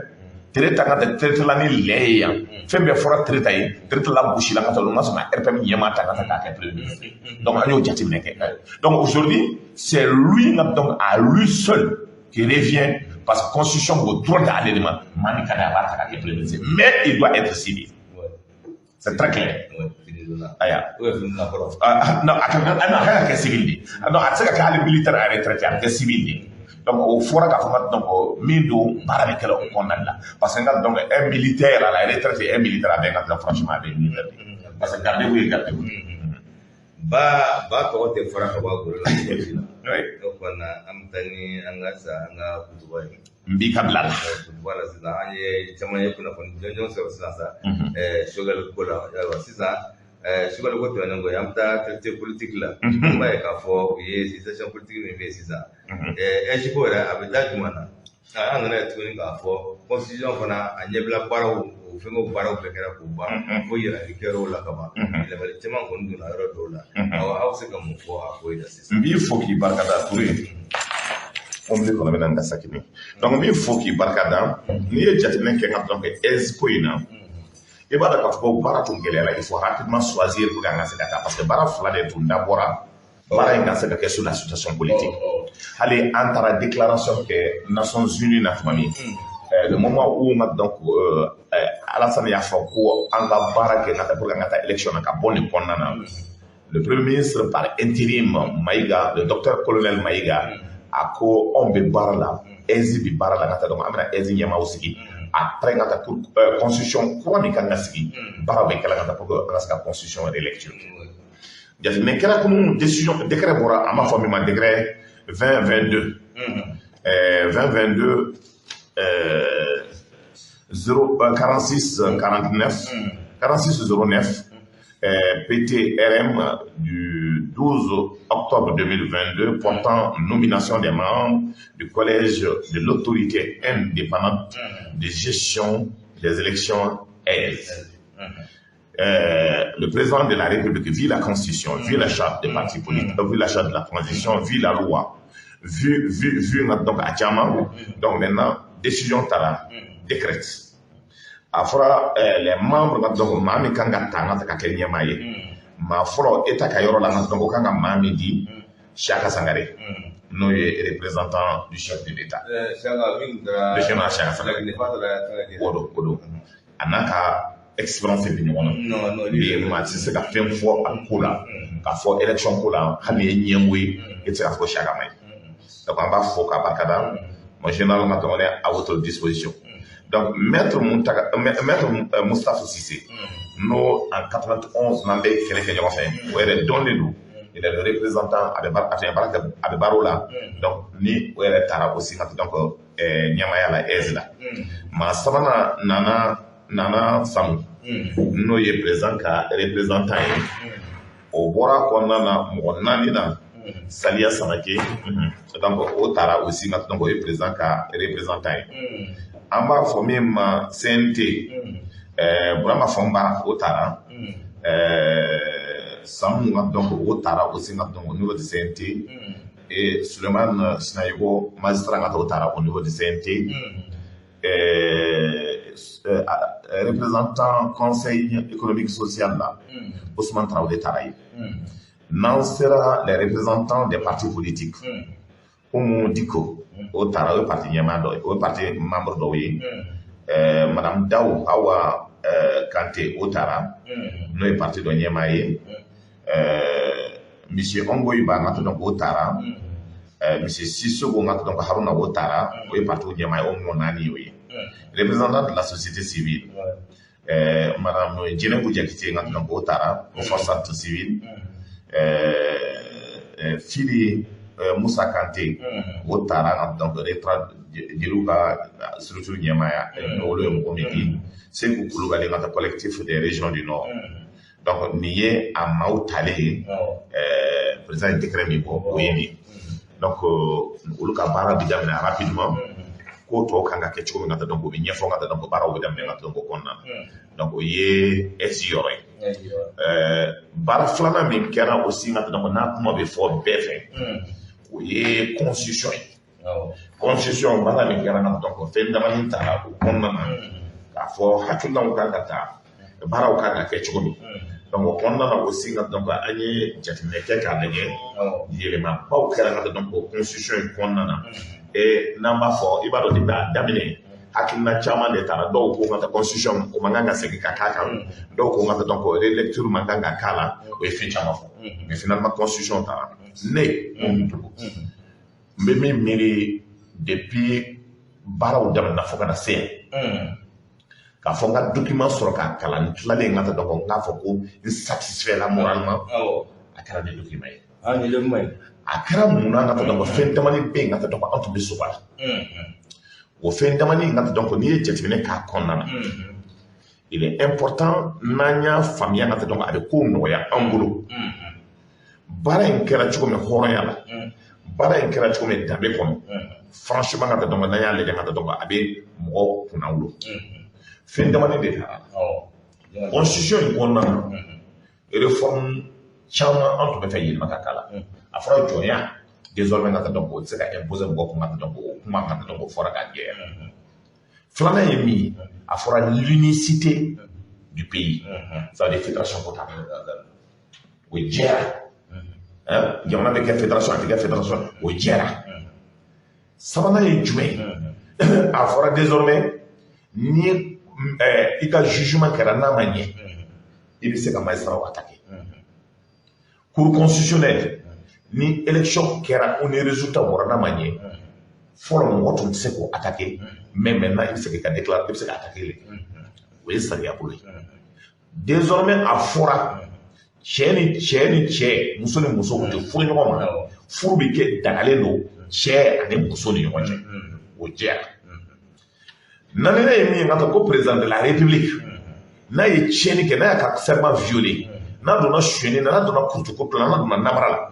traite ngata traite la ni leya. Fembe fora traite yi, traite la bouchi la ngata lo ma so ma RPM yema takata ka premier ministre. Donc anyo jatmele ke. Donc aujourd'hui, c'est lui donc à lui seul qui revient parce que la constitution au droit d'élément, mais il doit être civil. C'est très clair. Non, civil. Non, c'est militaire à retraité, c'est civil. Donc, au fond, parce que donc un militaire à la retraite et un militaire à la franchement avec militaire. Parce que gardez-vous. Ba ko te fara ka ba gure la ko na amtani angasa anga kutuba mbi kabla wala sida anye chama yeku na kon jonjon so sasa shogal ko la wa sisa shogal ko to nango yamta te politique la ba ka fo ye situation politique me sisa jibo ra abida jumana angana tuni ka fo constitution fana anyebla paro fengo baro pekera kuba ko yera likero la kama ile bali tema kondu na ro dola aw se kam fo akoy da sis mbi foki barkada touré on me ko na sakini donc mbi foki barkada ni ye jatine ke ngam donc espo ina e bada ka fo bara tungele la il faut rapidement choisir pour gagner cette étape parce que bara fla de tout d'abord bara nga se que sur la situation politique allez entre déclaration que Nations Unies na famille le moment où donc Alassane ya fo ko anga barake ngata pour ngata élection ka bonne konnana le premier ministre par intérim Maïga le docteur colonel Maïga ako ombe barla ezibi barla ngata donc amna ezi nyama aussi après ngata pour constitution quoi mi kan nasiki barabe kala ngata pour ngata constitution élection jati mais kala comme décision décret bora ama famille ma décret 2022 2022 46 49 46 09 PTRM du 12 octobre 2022 portant nomination des membres du collège de l'autorité indépendante de gestion des élections ES. Le président de la République vit la constitution, vit la charte des partis politiques, vit la charte de la transition, vit la loi, vu donc à Tiaman, donc maintenant décision tara décrète. Afra les membres donc mami kanga tanga ta kenya maye ma foro eta kayoro la donc kanga mami di Chaka Sangare no représentant du chef de l'État le chef de Chaka Sangare kodo anaka expérience bi non li ma c'est ka fem fo akula ka fo élection kula xamé ñemwe et ça fo Chaka may donc on va fo ka bakada moi généralement on est à votre disposition. Donc, Maître Moustapha Cissé, nous, en 91, nous avons fait il est le représentant de Barola. Donc, ni où est Tara aussi, donc, Nyamaya la Ezla. Mais ça, Nana Samu, nous y présent qu'à représentant au Bora Konana, Monanina, Salia Samake, donc, au Tara aussi, donc, il est présent qu'à représentant. Amba formé ma CNT Brahma Fomba Otara Samu donc Otara aussi donc au niveau de CNT et Suleiman Sinayogo magistrat Otara au niveau de CNT représentant conseil économique social là Ousmane Traoré Taraï non sera les représentants des partis politiques Oumou Diko au Tara parti Yamado au parti membre d'Oye Madame Daou Awa Kanté au Tara nous est parti de Nyamaye Monsieur Ongoyba donc au Tara Monsieur Sissoko donc Haruna au Tara au parti de Nyamaye au Monani représentant de la société civile Madame Djene Boudiakité donc au Tara au forçat civil Fili Moussa Kanté, au Tara, donc retrait de Louga, structure Niamaya, c'est le collectif des régions du Nord. Donc, nous sommes à Maoutale, président de Crémibo, donc olu ka baara bi daminɛ rapidement ko to kan ka kɛ cogo min na donc o bɛ ɲɛfɔ ka donc baaraw bɛ daminɛ ka donc o kɔnɔna donc o ye SI yɔrɔ ye baara filanan min kɛra aussi ka donc n'a kuma bɛ fɔ bɛɛ fɛ o ye constitution ye constitution baara min kɛra ka donc fɛn damani ta o kɔnɔna na k'a fɔ hakilinaw kan ka taa baaraw kan ka kɛ cogo min donc o kɔnɔna na aussi ka donc an ye jateminɛ kɛ k'a lajɛ yɛlɛmabaw kɛra ka donc o constitution in kɔnɔna na n'an b'a fɔ i b'a dɔn depuis a daminɛ hakilina caman de taara dɔw ko ka constitution o man kan ka segin ka k'a kan dɔw ko ka donc relecture man kan ka k'a la o ye fɛn caman fɔ mais finalement constitution taara ne mun dugu n bɛ min miiri depuis baaraw daminɛ fo ka na se yan k'a fɔ n ka document sɔrɔ k'a kalan n tilalen n ka donc n k'a fɔ ko n satisfait la moralement a kɛra ni document ye a kɛra mun na ka donc fɛn damani bɛ yen ka donc an tun bɛ soba la o fɛn damani ka donc n'i ye jateminɛ k'a kɔnɔna na il est important n'an y'a faamuya ka donc a bɛ ko nɔgɔya an bolo baara in kɛra cogo min hɔrɔnya la baara in kɛra cogo min danbe kɔnɔ franchement ka donc n'an y'a lajɛ ka donc a bɛ mɔgɔw kunna wolo fɛn damani de taara constitution in kɔnɔna na réforme caman an tun bɛ fɛ yɛlɛma ka k'a la a fɔra jɔnya désormais ka donc o tɛ se ka imposer mɔgɔ kun ka donc o kuma ka donc o fɔra ka jɛya filanan ye min ye a fɔra l'unicité du pays ça veut dire fédération potable o jɛra jamana bɛ kɛ fédération a tɛ kɛ fédération o jɛra sabanan ye jumɛn a fɔra désormais ni i ka jugement kɛra n'a ma ɲɛ i bɛ se ka magistrat attaquer cour constitutionnelle ni élection kɛra o ni résultat bɔra n'a ma ɲɛ fɔlɔ mɔgɔ tun tɛ se k'o attaquer mais maintenant i bɛ se ka déclarer i bɛ se ka attaquer o ye sariya bolo ye désormais a fɔra cɛ ni cɛ muso ni muso tun tɛ furu ɲɔgɔn ma furu bɛ kɛ dagalen don cɛ ani muso ni ɲɔgɔn cɛ o jɛra naaninan ye min ye ka fɔ ko président de la république n'a ye tiɲɛni kɛ n'a y'a ka serment violé n'a donna suyɛnni na n'a donna kurutukutu la n'a donna namara la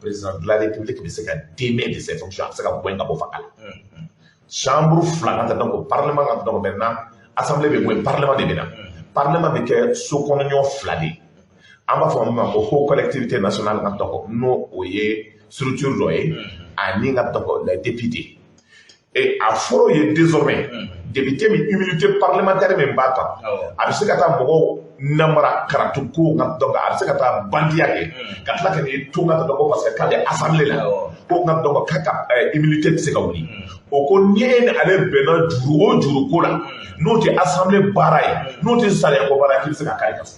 président de la république bɛ se ka démis de ses fonctions a bɛ se ka bɔ yen ka bɔ fanga la chambre fila ka taa donc parlement ka donc maintenant assemblée bɛ bɔ yen parlement de bɛ na parlement bɛ kɛ so kɔnɔɲɔ fila de ye an b'a fɔ min ma ko haut collectivité nationale ka donc n'o o ye structure dɔ ye ani ka donc les députés et a fɔra ye désormais député min immunité parlementaire min b'a kan a bɛ se ka taa mɔgɔw namara karatu ko nka donc a bɛ se ka taa bandiya kɛ ka tila ka n'i to nka donc parce que k'ale assemblée la ko nka donc k'a ka immunité tɛ se ka wuli o ko ni e ni ale bɛnna juru o juru ko la n'o tɛ assemblée baara ye n'o tɛ sariya ko baara ye k'i bɛ se ka k'a ye ka fɔ.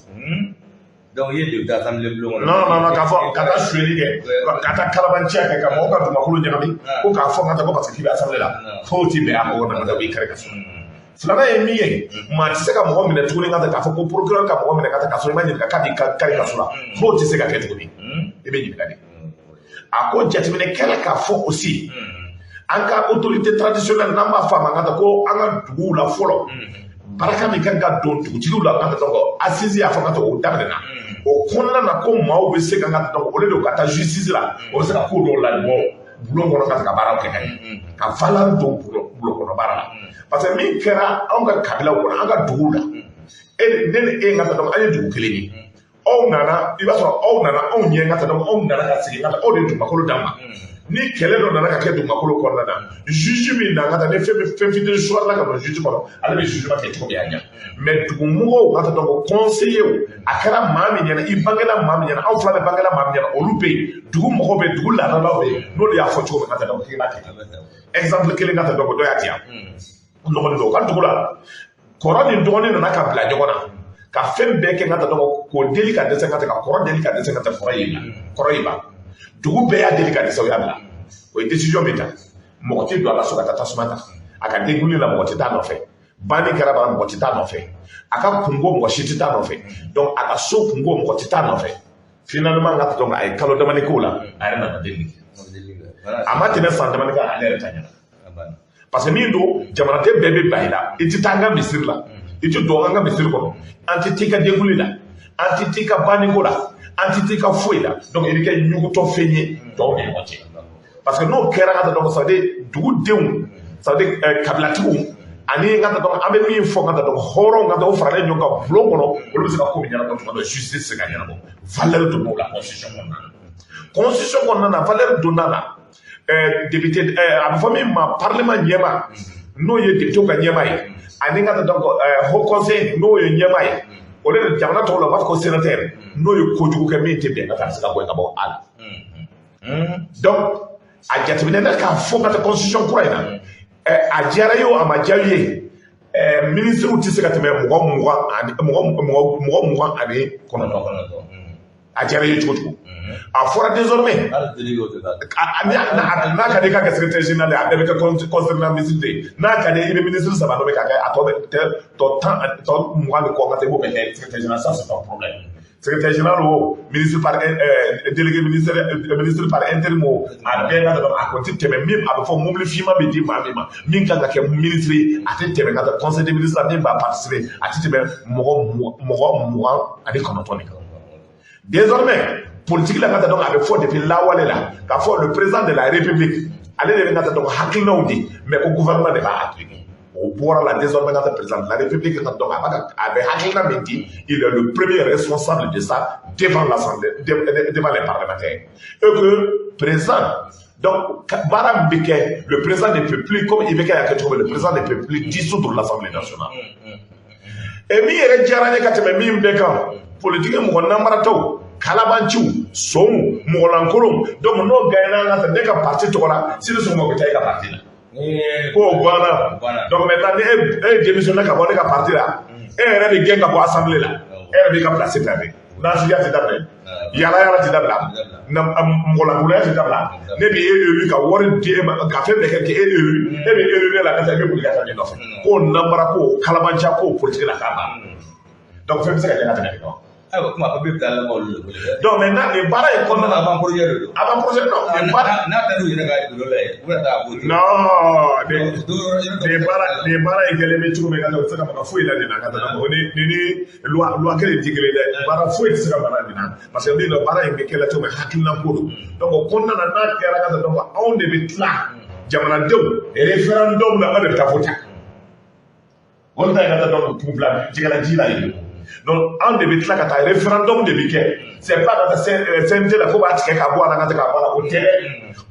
donc il y a des assemblées bulon non k'a fɔ ka taa suyɛli kɛ ka taa kalabanciya kɛ ka mɔgɔw ka dumakolo ɲagami ko k'a fɔ ka taa ko parce que k'i bɛ assemblée la fo t'i bɛn a mɔgɔ nana ka b'i kari ka fɔ. filanan ye min ye maa tɛ se ka mɔgɔ minɛ tuguni ka k'a fɔ ko procureur ka mɔgɔ minɛ ka k'a sɔrɔ i ma ɲininka k'a b'i kari ka so la fo tɛ se ka kɛ tuguni i bɛ ɲininka de a ko jateminɛ kɛra k'a fɔ aussi an ka autorité traditionnelle n'an b'a fɔ a ma ka ko an ka duguw la fɔlɔ baraka min kan ka don dugutigiw la ka taa assise y'a fɔ ka o daminɛna o kɔnɔna na ko maaw bɛ se ka o de don ka taa justice la o bɛ se ka ko dɔw la bulon kɔnɔ ka se ka baaraw kɛ ka ɲɛ ka valeur don bulon kɔnɔ baara la parce que min kɛra anw ka kabilaw kɔnɔ an ka duguw la ne ni e ka taa an ye dugu kelen ye aw nana i b'a sɔrɔ aw nana anw ɲɛ ka taa anw nana ka segin ka taa aw de dugumakolo d'an ma ni kɛlɛ dɔ nana ka kɛ dugumakolo kɔnɔna na juge min na ka taa ni fɛn fitinin suwala ka don juge kɔnɔ ale bɛ jugement kɛ cogo min a ɲɛ mais dugumɔgɔw ka taa donc conseiller a kɛra maa min ɲɛna i bangela maa min ɲɛna aw fila bɛ bangela maa min ɲɛna olu bɛ yen dugu mɔgɔw bɛ yen dugu laadalaw bɛ yen n'olu y'a fɔ cogo min ka taa donc k'i b'a kɛ exemple kelen ka taa donc dɔ y'a di yan dɔgɔnin dɔ u ka dugu la kɔrɔ ni dɔgɔnin nana ka bila ɲɔgɔn na ka fɛn bɛɛ kɛ ka taa donc k'o deli ka dɛsɛ ka taa ka kɔrɔ deli ka dɛsɛ ka taa kɔrɔ ye ba dugu bɛɛ y'a deli ka dɛsɛ o y'a bila o ye décision bɛ ta mɔgɔ tɛ don a la so ka taa tasuma ta a ka denkuli la mɔgɔ tɛ taa nɔfɛ banni kɛra bara mɔgɔ tɛ taa nɔfɛ a ka kungo mɔgɔ si tɛ taa nɔfɛ donc a ka so kungo mɔgɔ tɛ taa nɔfɛ finalement ka donc a ye kalo damani k'o la a yɛrɛ nana deli a ma tɛmɛ san damani kan ale yɛrɛ ta ɲɛna parce que min don jamanaden bɛɛ bɛ ban i la i tɛ taa an ka misiri la i tɛ don an ka misiri kɔnɔ an tɛ t'i ka denkuli la an tɛ t'i ka banni ko la an tɛ t'i ka foyi la donc i bɛ kɛ ɲugutɔ fɛn ye tɔw ni ɲɔgɔn cɛ parce que n'o kɛra ka donc ça veut dire dugudenw ça veut dire kabilatigiw ani ka donc an bɛ min fɔ ka donc hɔrɔn ka donc faralen ɲɔgɔn kan bulon kɔnɔ olu bɛ se ka ko min ɲɛnabɔ tuma dɔ justice se ka ɲɛnabɔ valeur donna la constitution kɔnɔna na constitution kɔnɔna na valeur donna la député a bɛ fɔ min ma parlement ɲɛma n'o ye député ka ɲɛma ye ani ka donc haut conseil n'o ye ɲɛma ye o de jamana tɔgɔ la u b'a fɔ ko sénateur n'o ye kojugu kɛ min tɛ bɛn ka taa se ka bɔ yen ka bɔ a la donc a jateminɛ ne k'a fɔ ka taa constitution kura in na a diyara ye o a ma diya ye ministrew tɛ se ka tɛmɛ mɔgɔ 20 ani kɔnɔntɔn a diyara ye cogo cogo a fɔra désormais n'a ka di ka kɛ secrétaire général ye a bɛɛ bɛ kɛ concernant ministre de ye n'a ka di i bɛ ministre 3 dɔ bɛ ka kɛ a tɔ bɛ tɔ 10 tɔ 20 ni kɔ ka taa i b'o bɛɛ kɛ secrétaire général ça c'est un problème secrétaire général o ministre par délégué ministre par intérim o a bɛɛ ka dɔn a kɔni tɛ tɛmɛ min a bɛ fɔ mobili finman bɛ di maa min ma min kan ka kɛ ministre ye a tɛ tɛmɛ ka taa conseil des ministres min b'a participer a tɛ tɛmɛ mɔgɔ 20 ani 9 de kan désormais politique la ka taa donc a bɛ fɔ depuis lawale la k'a fɔ le président de la république ale de bɛ ka taa donc hakilinaw di mais ko gouvernement de b'a appliquer o bɔra la désormais ka taa président de la république ka donc a bɛ hakilina min di il est le premier responsable de ça devant l'assemblée devant les parlementaires et que président donc baara bɛ kɛ le président des peuples comme i bɛ kɛ a kɛ cogo min le président des peuples dissoudre l'assemblée nationale et min yɛrɛ diyara n ye ka tɛmɛ min bɛ kan politique mɔgɔ namaratɔw kalabanciw sonw mɔgɔlankolonw donc n'o gagnera ka ne ka parti tɔgɔ la sini sɔgɔma bɛ taa i ka parti la k'o banna donc maintenant ni e démissionné ka bɔ ne ka parti la e yɛrɛ bɛ gɛn ka bɔ assemblée la e yɛrɛ b'i ka place perdre nasiya tɛ dabila yala tɛ dabila mɔgɔlankolonya tɛ dabila ne bɛ e élu ka wari di e ma ka fɛn bɛɛ kɛ k'e élu e bɛ élu ne la ka taa e bɛ boli ka taa ne nɔfɛ k'o namara k'o kalabanciya k'o politique la k'a ban donc fɛn bɛ se ka kɛ ka tɛmɛ kan. Donc maintenant les baara ye kɔnɔna na avant projet de don avant projet non n'a taara u yɛrɛ ka bureau la ye u bɛ taa a voter non les baara ye kɛlen bɛ cogo min ka taa u tɛ se ka baara foyi la nin na ka taa o ni loi kelen tɛ kelen dɛ baara foyi tɛ se ka baara nin na parce que min na baara in bɛ kɛ la cogo min hakilina ko don donc o kɔnɔna na n'a kɛra ka taa donc anw de bɛ tila jamanadenw référendum la an de bɛ taa voter o de ta ye ka taa donc k'u bila jɛgɛla ji la yen. Donc, on devait faire un référendum de Biquet. C'est pas dans la CNT la faut que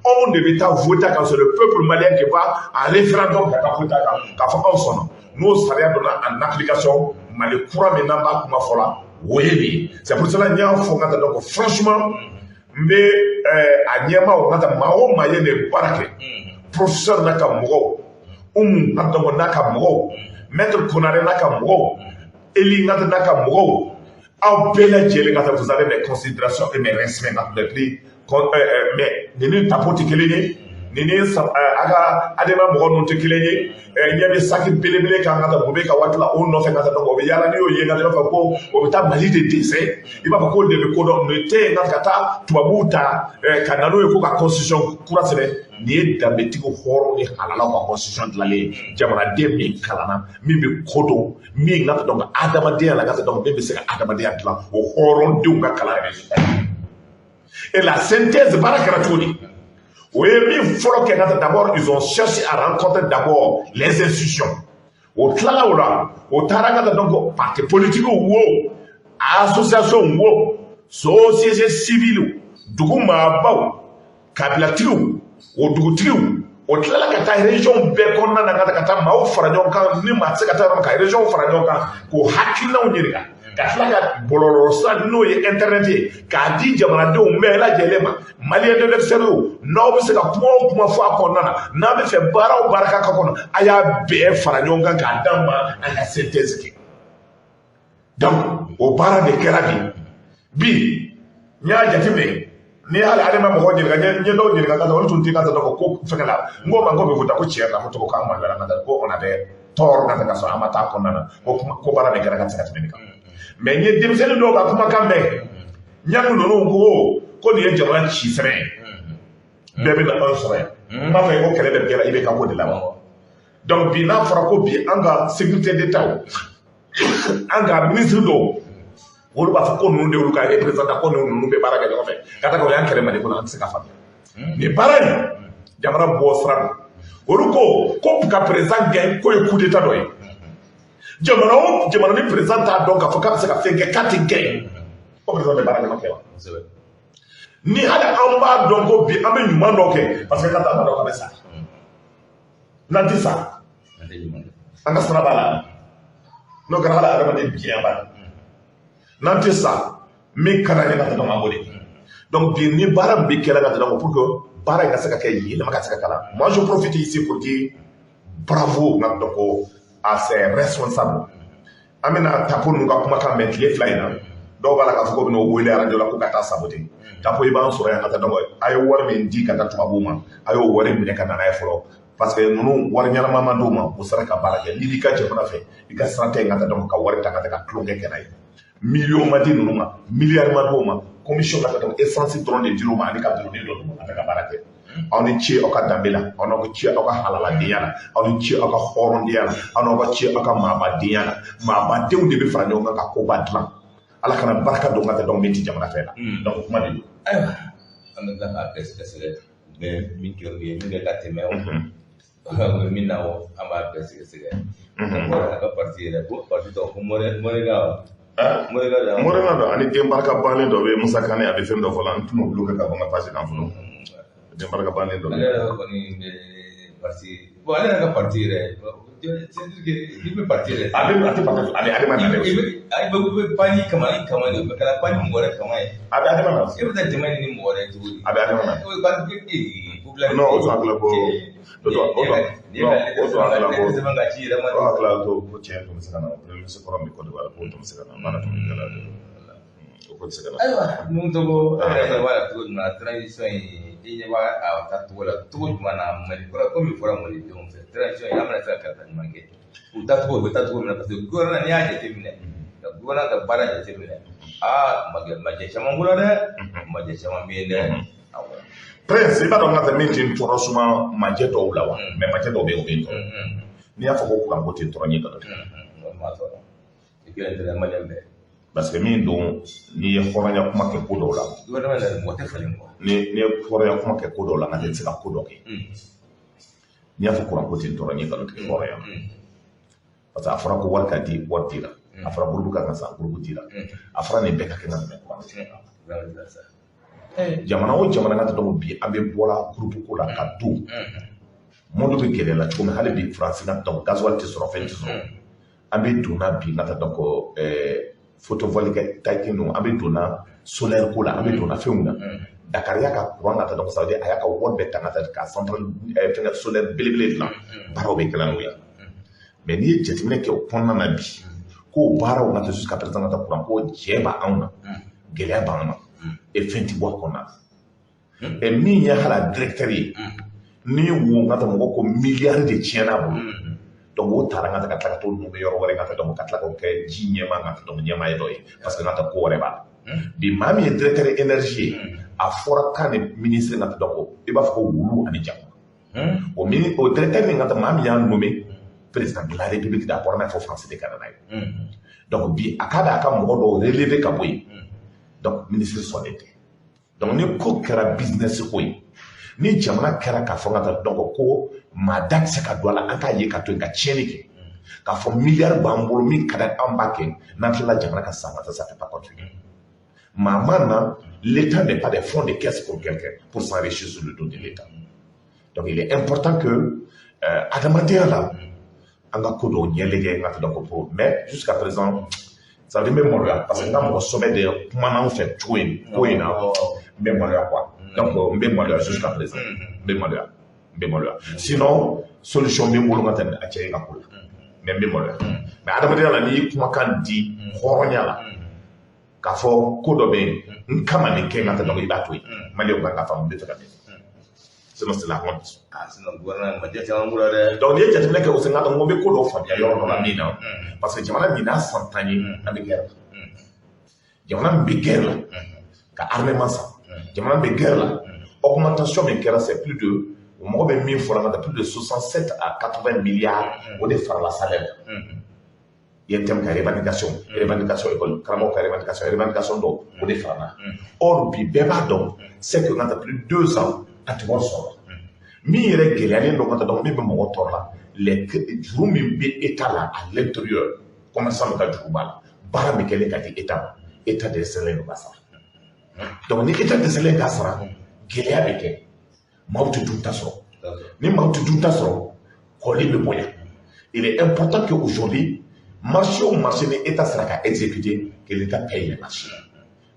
on devait voter quand c'est le peuple malien qui va à référendum nous salaires en application, mais le courant maintenant pas comme fola. Oui, c'est pour cela qu'il y a un fond donc franchement, mais à Niama on a mao maye de barake. Professeur Nakamuro, Nakamuro, maître Konare Nakamuro. Eli ngata naka mɔgɔw aw bɛɛ lajɛlen ka taa vous avez mes considérations et mes respects na le prix mais nini tapo tɛ kelen ye nini a ka adama mɔgɔ ninnu tɛ kelen ye ɲɛ bɛ saki belebele kan ka taa o bɛ ka waati la o nɔfɛ ka taa dɔn o bɛ yaala n'i y'o ye ka taa i b'a fɔ ko o bɛ taa Mali de dɛsɛ i b'a fɔ ko de bɛ ko dɔn nin tɛ yen ka taa tubabuw ta ka na n'o ye ko ka constitution kura sɛbɛn nin ye danbetigi hɔrɔn ni halalaw ka constitution dilanlen jamanaden min kalanna min bɛ ko dɔn min ka taa dɔn adamadenya la ka taa dɔn min bɛ se ka adamadenya dilan o hɔrɔndenw ka kalan yɛrɛ et la synthèse baara kɛra cogo di o ye min fɔlɔ kɛ ka taa d'abord ils ont cherché à rencontrer d'abord les institutions o tilala o la o taara ka taa donc parti politique wo association wo société civile dugu maabaw kabilatigiw o dugutigiw o tilala ka taa région bɛɛ kɔnɔna na ka taa maaw fara ɲɔgɔn kan ni maa tɛ se ka taa yɔrɔ min ka région fara ɲɔgɔn kan k'o hakilinaw ɲininka ka tila ka bɔlɔlɔsira n'o ye internet ye k'a di jamanadenw bɛɛ lajɛlen ma maliyɛn de l'extérieur n'aw bɛ se ka kuma o kuma fɔ a kɔnɔna na n'a bɛ fɛ baara o baara ka kɔnɔ a y'a bɛɛ fara ɲɔgɔn kan k'a d'an ma an ka synthèse kɛ donc o baara de kɛra bi n y'a jateminɛ ni hali adama mɔgɔ ɲininka n ye dɔw ɲininka ka taa olu tun tɛ ka taa ko fɛngɛ la n ko ma n ko bɛ fɔ ta ko tiɲɛ na ko tɔgɔ k'an ma yɔrɔ ka taa ko on a bɛ tɔɔrɔ ka taa ka sɔrɔ an ma taa kɔnɔna na ko baara de kɛra ka se ka tɛmɛ nin kan mais n ye denmisɛnnin dɔw ka kumakan mɛn ɲangu ninnu ko nin ye jamana ci sɛbɛn ye bɛɛ bɛ na anw sɔrɔ yan n b'a fɛ ko kɛlɛ bɛ kɛra i bɛ ka ko de la wa donc bi n'a fɔra ko bi an ka sécurité d'état an ka ministre dɔw olu b'a fɔ ko ninnu de y'olu ka représentant ko ninnu bɛ baara kɛ ɲɔgɔn fɛ ka taa ka o y'an kɛlɛ Mali kɔnɔ an tɛ se ka faamuya ni baara in jamana bɔ sira don olu ko ka président gɛn k'o ye coup d'état dɔ ye jamana o jamana ni président t'a dɔn k'a fɔ k'a bɛ se ka fɛn kɛ k'a tɛ gɛn o président bɛ baara ɲuman kɛ wa ni hali an b'a dɔn ko bi an bɛ ɲuman dɔ kɛ parce que k'a t'a dɔn k'a bɛ sa n'an ti sa an ka sira b'a la n'o kɛra hali adamaden biɲɛ b'a la n'an ti sa min ka d'an ye ka tɛmɛ an b'o de kɛ donc bi ni baara min bɛ kɛra ka tɛmɛ pour que baara in ka se ka kɛ yɛlɛma ka se ka kala moi je profite ici pour dire bravo nka donc à ses responsables an bɛna tapo ninnu ka kumakan mɛn tile fila in na dɔw b'a la k'a fɔ ko bɛn'o wele arajo la ko ka taa saboter tapo i b'an sɔrɔ yan ka taa donc a ye wari min di ka taa tubabuw ma a y'o wari minɛ ka na n'a ye fɔlɔ parce que ninnu wari ɲɛnama ma d'u ma u sera ka baara kɛ n'i b'i ka jamana fɛ i ka sira tɛ yen ka taa donc ka wari ta ka taa ka tulonkɛ kɛ n'a ye million ma di ninnu ma miliyari ma d'u ma commission ka taa donc essence dɔrɔn de dir'u ma ani ka donni dɔ d'u ma ka taa ka baara kɛ aw ni ce aw ka danbe la aw n'aw ka ce aw ka halaladenya la aw ni ce aw ka hɔrɔndenya la aw n'aw ka ce aw ka maabadenya la maabadenw de bɛ fara ɲɔgɔn kan ka koba dilan ala kana barika don ka tɛ donc min ti jamana fɛ la donc kuma de don ayiwa an bɛ tila k'a bɛɛ sɛgɛsɛgɛ min kɛra u ye min kɛ ka tɛmɛ o min na o an b'a bɛɛ sɛgɛsɛgɛ a ka parti yɛrɛ ko parti tɔgɔ ko mɔrɛga mɔrɛga don ani den barika bannen dɔ bɛ yen Musa Kane a bɛ fɛn dɔ fɔ la n tun b'o ka bɔ n ka page kan fɔlɔ den barika bannen dɔ ale yɛrɛ kɔni bɛ parti bon ale yɛrɛ ka parti yɛrɛ n'i bɛ parti yɛrɛ a tɛ parti ale ma na dɛ i bɛ pani kama ni kama de bɛ kɛra pani mɔgɔ wɛrɛ kama ye a bɛ ale ma na e bɛ taa jama ɲini mɔgɔ wɛrɛ cogo di a bɛ ale ma na o ye parti non o tuma tila ko o tila to ko tiɲɛ tun bɛ se ka na premier ministre kɔrɔ min Côte d'Ivoire k'o tun bɛ se ka na mana tun bɛ kɛ la o ko tɛ se ka na ayiwa mun tɔgɔ e yɛrɛ fɛ b'a la cogo jumɛn transition in i ɲɛ b'a a taa cogo la cogo jumɛn na Mali kɔrɔ komi fɔra Malidenw fɛ transition in an bɛna se ka kɛta ɲuman kɛ u taa cogo u bɛ taa cogo min na parce que gouvernement n'i y'a jateminɛ ka gouvernement ka baara jateminɛ majɛ caman bolo dɛ majɛ caman bɛ yen dɛ Prince i b'a dɔn n ka tɛ min tɛ n tɔɔrɔ suma majɛ dɔw la wa mais majɛ dɔw bɛ yen o bɛ n tɔɔrɔ n'i y'a fɔ ko kuran ko tɛ n tɔɔrɔ n ye nkalon tigɛ parce que min don n'i ye hɔrɔnya kuma kɛ ko dɔw la n'i ye hɔrɔnya kuma kɛ ko dɔw la n ka tɛ se ka ko dɔ kɛ n'i y'a fɔ kuran ko tɛ n tɔɔrɔ n ye nkalon tigɛ hɔrɔnya parce que a fɔra ko wari ka di wari dira a fɔra burubu ka kan sa burubu dira a fɔra nin bɛɛ ka kɛ n ka minɛ kuran jamana o jamana ka tɛ bi an bɛ bɔra gurupu ko la ka don mɔdɔ bɛ gɛlɛya la cogo min hali bi faransi ka dɔn gasoil tɛ sɔrɔ fɛn tɛ sɔrɔ an bɛ donna bi ka taa dɔn ko photovoltaïque taiki ninnu an bɛ donna solaire ko la an bɛ donna fɛnw na Dakar y'a ka courant ka taa dɔn ça veut dire a y'a ka wari bɛɛ ta ka taa ka centrale fɛngɛ solaire belebele dilan baaraw bɛ kɛla n'o ye mais n'i ye jateminɛ kɛ o kɔnɔna na bi k'o baaraw ka taa jusqu'à présent ka taa courant ko jɛ b'anw na gɛlɛya b'an na et fɛn ti bɔ a kɔnɔna na et min ye hali directeur ye n'i wo ka taa mɔgɔ ko miliyari de tiɲɛna a bolo donc o taara ka taa ka tila ka t'o numu yɔrɔ wɛrɛ ka taa donc ka tila k'o kɛ ji ɲɛma ka taa donc ɲɛma ye dɔ ye parce que ka taa ko wɛrɛ b'a la bi maa min ye directeur énergie ye a fɔra k'a ni ministre ka taa donc i b'a fɔ ko wulu ani jamu o directeur min ka taa maa min y'a nommé président de la république de a bɔra n'a fɔ France de ka na n'a ye donc bi a ka bɛ a ka mɔgɔ dɔw relever ka bɔ yen donc ministre sɔnnen tɛ donc ni ko kɛra business ko ye ni jamana kɛra k'a fɔ ka taa donc ko maa da tɛ se ka don a la an k'a ye ka to yen ka tiɲɛni kɛ k'a fɔ miliyari b'an bolo min ka di an b'a kɛ n'an tilala jamana ka san ka taa ça fait pas continuer maa ma na l'état n'est pas des fonds de caisse pour quelqu'un pour s'enrichir sur le dos de l'état donc il est important que adamadenya la an ka ko dɔw ɲɛlɛgɛ n ka taa donc pour mais jusqu'à présent ça veut dire maloya parce que n ka mɔgɔ sɔbɛ de kumana an fɛ cogo in ko in na n bɛ maloya quoi donc n bɛ maloya jusqu'à présent n bɛ maloya sinon solution bɛ n bolo ka tɛmɛ a cɛ in ka ko la mais n bɛ maloya mais adamadenya la n'i ye kumakan di hɔrɔnya la k'a fɔ ko dɔ bɛ yen n kama nin kɛ n ka taa donc i b'a to yen maliyɛnw kan k'a faamu n bɛ fɛ ka min sinon c'est la honte donc n'i ye jateminɛ kɛ o sen ka dɔn n ko bɛ ko dɔw faamuya yɔrɔ dɔ la min na parce que jamana nin n'a san 10 ye an bɛ guerre la jamana min bɛ guerre la ka armement san jamana min bɛ guerre la augmentation min kɛra c'est plus de o mɔgɔ bɛ min fɔra ka plus de 67 à 80 milliards o de farala salaire il y a un thème ka revendication école karamɔgɔ ka revendication dɔw o de farala or bi bɛɛ b'a dɔn c'est que quand plus de 2 ans a tɛ wari sɔrɔ min yɛrɛ gɛlɛyalen don ka taa dɔn min bɛ mɔgɔ tɔɔrɔ la juru min bɛ état la à l'intérieur commerçant bɛ ka juru b'a la baara min kɛlen ka di état ma état dɛsɛlen don ka sara donc ni état dɛsɛlen ka sara gɛlɛya bɛ kɛ maaw tɛ dun ta sɔrɔ ni maaw tɛ dun ta sɔrɔ kɔli bɛ bonya il est important que aujourd'hui marché o marché ni état sera ka exécuter que l'état paye les marchés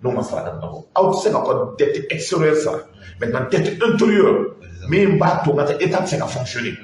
n'o ma sara ka dɔgɔ aw tɛ se ka fɔ dette extérieure sara maintenant dette intérieure min b'a to n ka état tɛ se ka fonctionner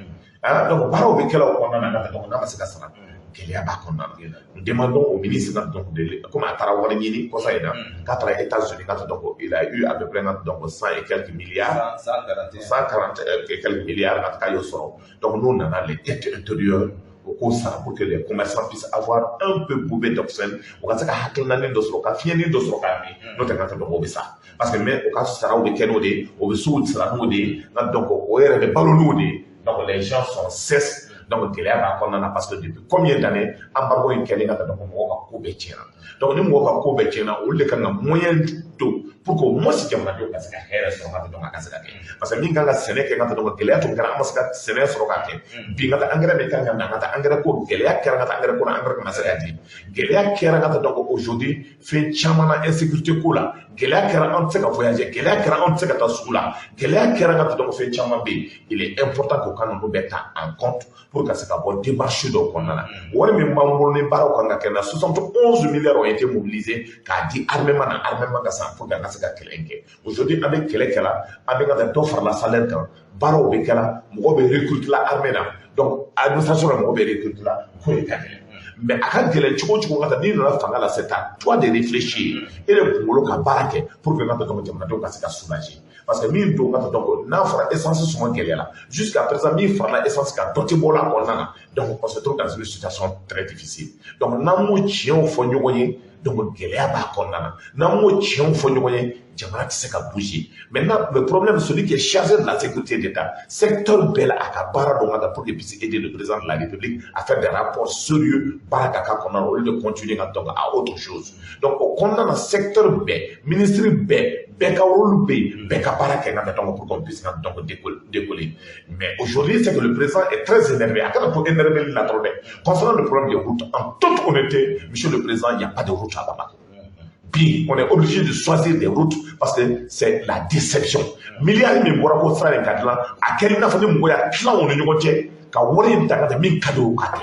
donc baaraw bɛ kɛla o kɔnɔna na donc n'a ma se ka sara gɛlɛya b'a kɔnɔna na nous demandons au ministre donc de comme a taara wari ɲini kɔsa in na k'a taara États-Unis k'a donc il a eu à peu près donc 100 et quelques milliards 140 et quelques milliards en tout cas y'o sɔrɔ donc nous nana les dettes intérieures au ko sara pour que les commerçants puissent avoir un peu bouffé d'oxygène o ka se ka hakilinanin dɔ sɔrɔ ka fiɲɛnin dɔ sɔrɔ k'a min n'o tɛ ka taa donc o bɛ sa parce que mais o ka saraw bɛ kɛ n'o de ye o bɛ sugu sara n'o de ye nka donc o yɛrɛ bɛ balo n'o de ye donc les gens sont cessent donc gɛlɛya b'a kɔnɔna na parce que depuis combien d'années embargo in kɛlen ka taa donc mɔgɔw ka ko bɛɛ tiɲɛna donc ni mɔgɔw ka ko bɛɛ tiɲɛna olu de kan ka moyen to pour que au moins jamanadenw ka se ka hɛrɛ sɔrɔ ka taa donc a ka se ka kɛ parce que min kan ka sɛnɛ kɛ ka taa donc gɛlɛya tun kɛra an ma se ka sɛnɛ sɔrɔ ka kɛ bi n ka taa engrais bɛ kan ka na ka taa engrais ko gɛlɛya kɛra ka taa engrais ko la engrais kana se ka di gɛlɛya kɛra ka taa donc aujourd'hui fɛn caman na insécurité ko la gɛlɛya kɛra an tɛ se ka voyager gɛlɛya kɛra an tɛ se ka taa sugu la gɛlɛya kɛra ka taa donc fɛn caman bɛ yen il est important k'o kan ninnu bɛɛ ta en compte pour ka se ka bɔ démarche dɔw kɔnɔna na wari min b'an bolo ni baaraw kan ka kɛ na 71 milliards ont été mobilisés k'a di armement na armement ka san pour que an ka se ka kɛlɛ in kɛ aujourd'hui an bɛ kɛlɛ kɛla an bɛ ka taa dɔ farala salaire kan baaraw bɛ kɛla mɔgɔw bɛ recruter la armée na donc administration na mɔgɔw bɛ recruter la ko ye ka gɛlɛn mais a ka gɛlɛn cogo o cogo ka taa n'i nana fanga la c'est à toi de réfléchir e de kunkolo ka baara kɛ pour que n ka taa donc jamanadenw ka se ka soulager parce que min don n ka taa donc n'a fɔra essence sɔngɔ gɛlɛyara jusqu'à présent min farala essence kan dɔ tɛ bɔ la kɔnɔna na donc on se trouve dans une situation très difficile donc n'an m'o tiɲɛw fɔ ɲɔgɔn ye donc gɛlɛya b'a kɔnɔna na n'an m'o tiɲɛw fɔ ɲɔgɔn ye jamana tɛ se ka bouger maintenant le problème celui qui est chargé de la sécurité d'État secteur bɛɛ la a ka baara dɔn ka taa pour qu'il puisse aider le président de la République à faire des rapports sérieux baara ka k'a kɔnɔna na au lieu de continuer ka donc à autre chose donc o kɔnɔna na secteur bɛɛ ministre bɛɛ ka rôle bɛ yen bɛɛ ka baara kɛ ka donc pour qu'on puisse donc décoller mais aujourd'hui c'est que le président est très énervé a kana to énervé la trop dɛ concernant le problème des routes en toute honnêteté monsieur le président il n'y a pas de route à Bamako. Puis, on est obligé de choisir des routes parce que c'est la déception. Milliards de bɔra ko sara in ka dilan a kɛra i n'a fɔ ni mɔgɔ y'a tilan o ni ɲɔgɔn cɛ ka wari in ta ka taa min ka di o ka kɛ.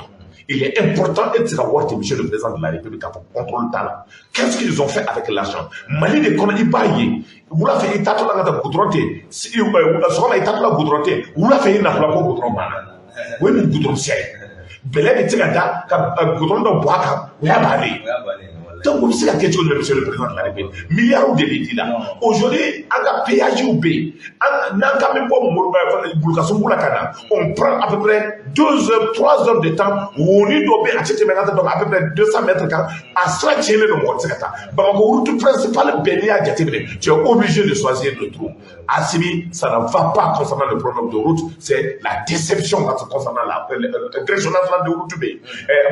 Il est important et de se ka wari monsieur le président de la République k'a fɔ contrôle t'a la. Qu'est-ce qu'ils ont fait avec l'argent? Mali de kɔnɔ i b'a ye wula fɛ i taatɔ la ka taa goudron tɛ sɔgɔma i taatɔ la goudron tɛ wula fɛ i natɔla ko goudron banna o ye nin goudron siya ye bɛlɛ bɛ se ka da ka goudron dɔ bɔ a kan o y'a bannen ye. Donc, vous savez quelque chose, monsieur le président de la République. Milliards de litres là. Aujourd'hui, on a péage ou B. On prend à peu près 2 heures, 3 heures de temps. On est dobé à cette minute, donc à peu près 200 mètres quand à cela tirer le monde. Donc, route principale, Bénia, tu es obligé de choisir le trou. Assimi, ça ne va pas concernant le problème de route, c'est la déception concernant la direction nationale de route B.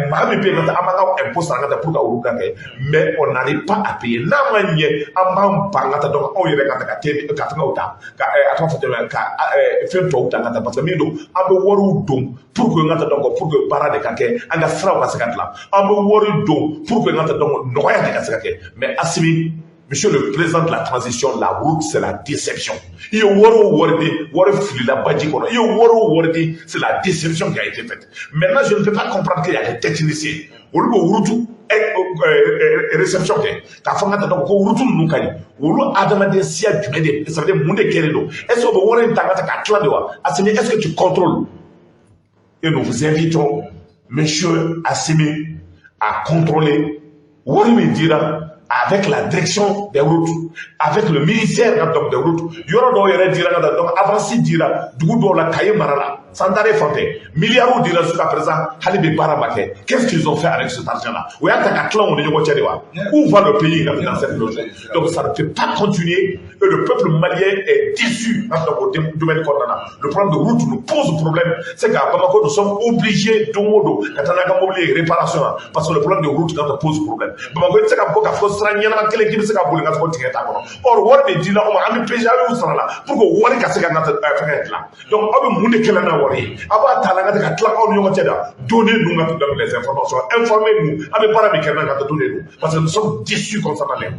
Mami P, on impose ça pour la route. Mais on n'arrive pas à payer. N'a ma nye, a man bangata donc on yɛrɛ ka ta ka fɛngɛw ta ka a tɔgɔ fɔ tɛmɛ ka fɛn tɔw ta ka ta parce que min don an bɛ wariw don pour que n ka ta donc pour que baara de ka kɛ an ka siraw ka se ka dilan an bɛ wari don pour que n ka ta donc nɔgɔya de ka se ka kɛ mais Assimi monsieur le président de la transition la route c'est la déception il y a wari filila baji kɔnɔ il y a wari c'est la déception qui a été faite maintenant je ne peux pas comprendre qu'il y a des techniciens olu bɛ wurutu réception kɛ k'a fɔ n ka taa donc ko wurutu ninnu ka ɲi olu adamaden siya jumɛn de ça veut dire mun de kɛlen don est-ce que o bɛ wari in ta ka taa k'a tila de wa Assimi est-ce que tu contrôles et nous vous invitons monsieur Assimi à contrôler wari min dira avec la direction des routes, avec le ministère donc des routes, il y aura donc donc avancé dira, du coup dans la cahier marala, sans arrêt fonté. Milliards de dollars jusqu'à présent, Halibi Barabake. Qu'est-ce qu'ils ont fait avec cet argent-là? Où va le pays dans cette logique? Donc ça ne peut pas continuer. Et le peuple malien est déçu dans le domaine condamnable. Le problème de route nous pose problème. C'est qu'à Bamako, nous sommes obligés de modo, réparation, parce que le problème de route nous pose problème. Bamako, c'est qu'à Boka Frostran, il y en a quelqu'un qui s'est à Boulin, or, what they did, on a mis déjà où ça là, pour que Wari Kasseka n'a pas là. Donc, on va mouler Kelana Wari. Avant, Talanga, Tlaka, on y a donnez-nous les informations, informez-nous, avec Paramikana, donnez-nous, parce que nous sommes déçus concernant les routes.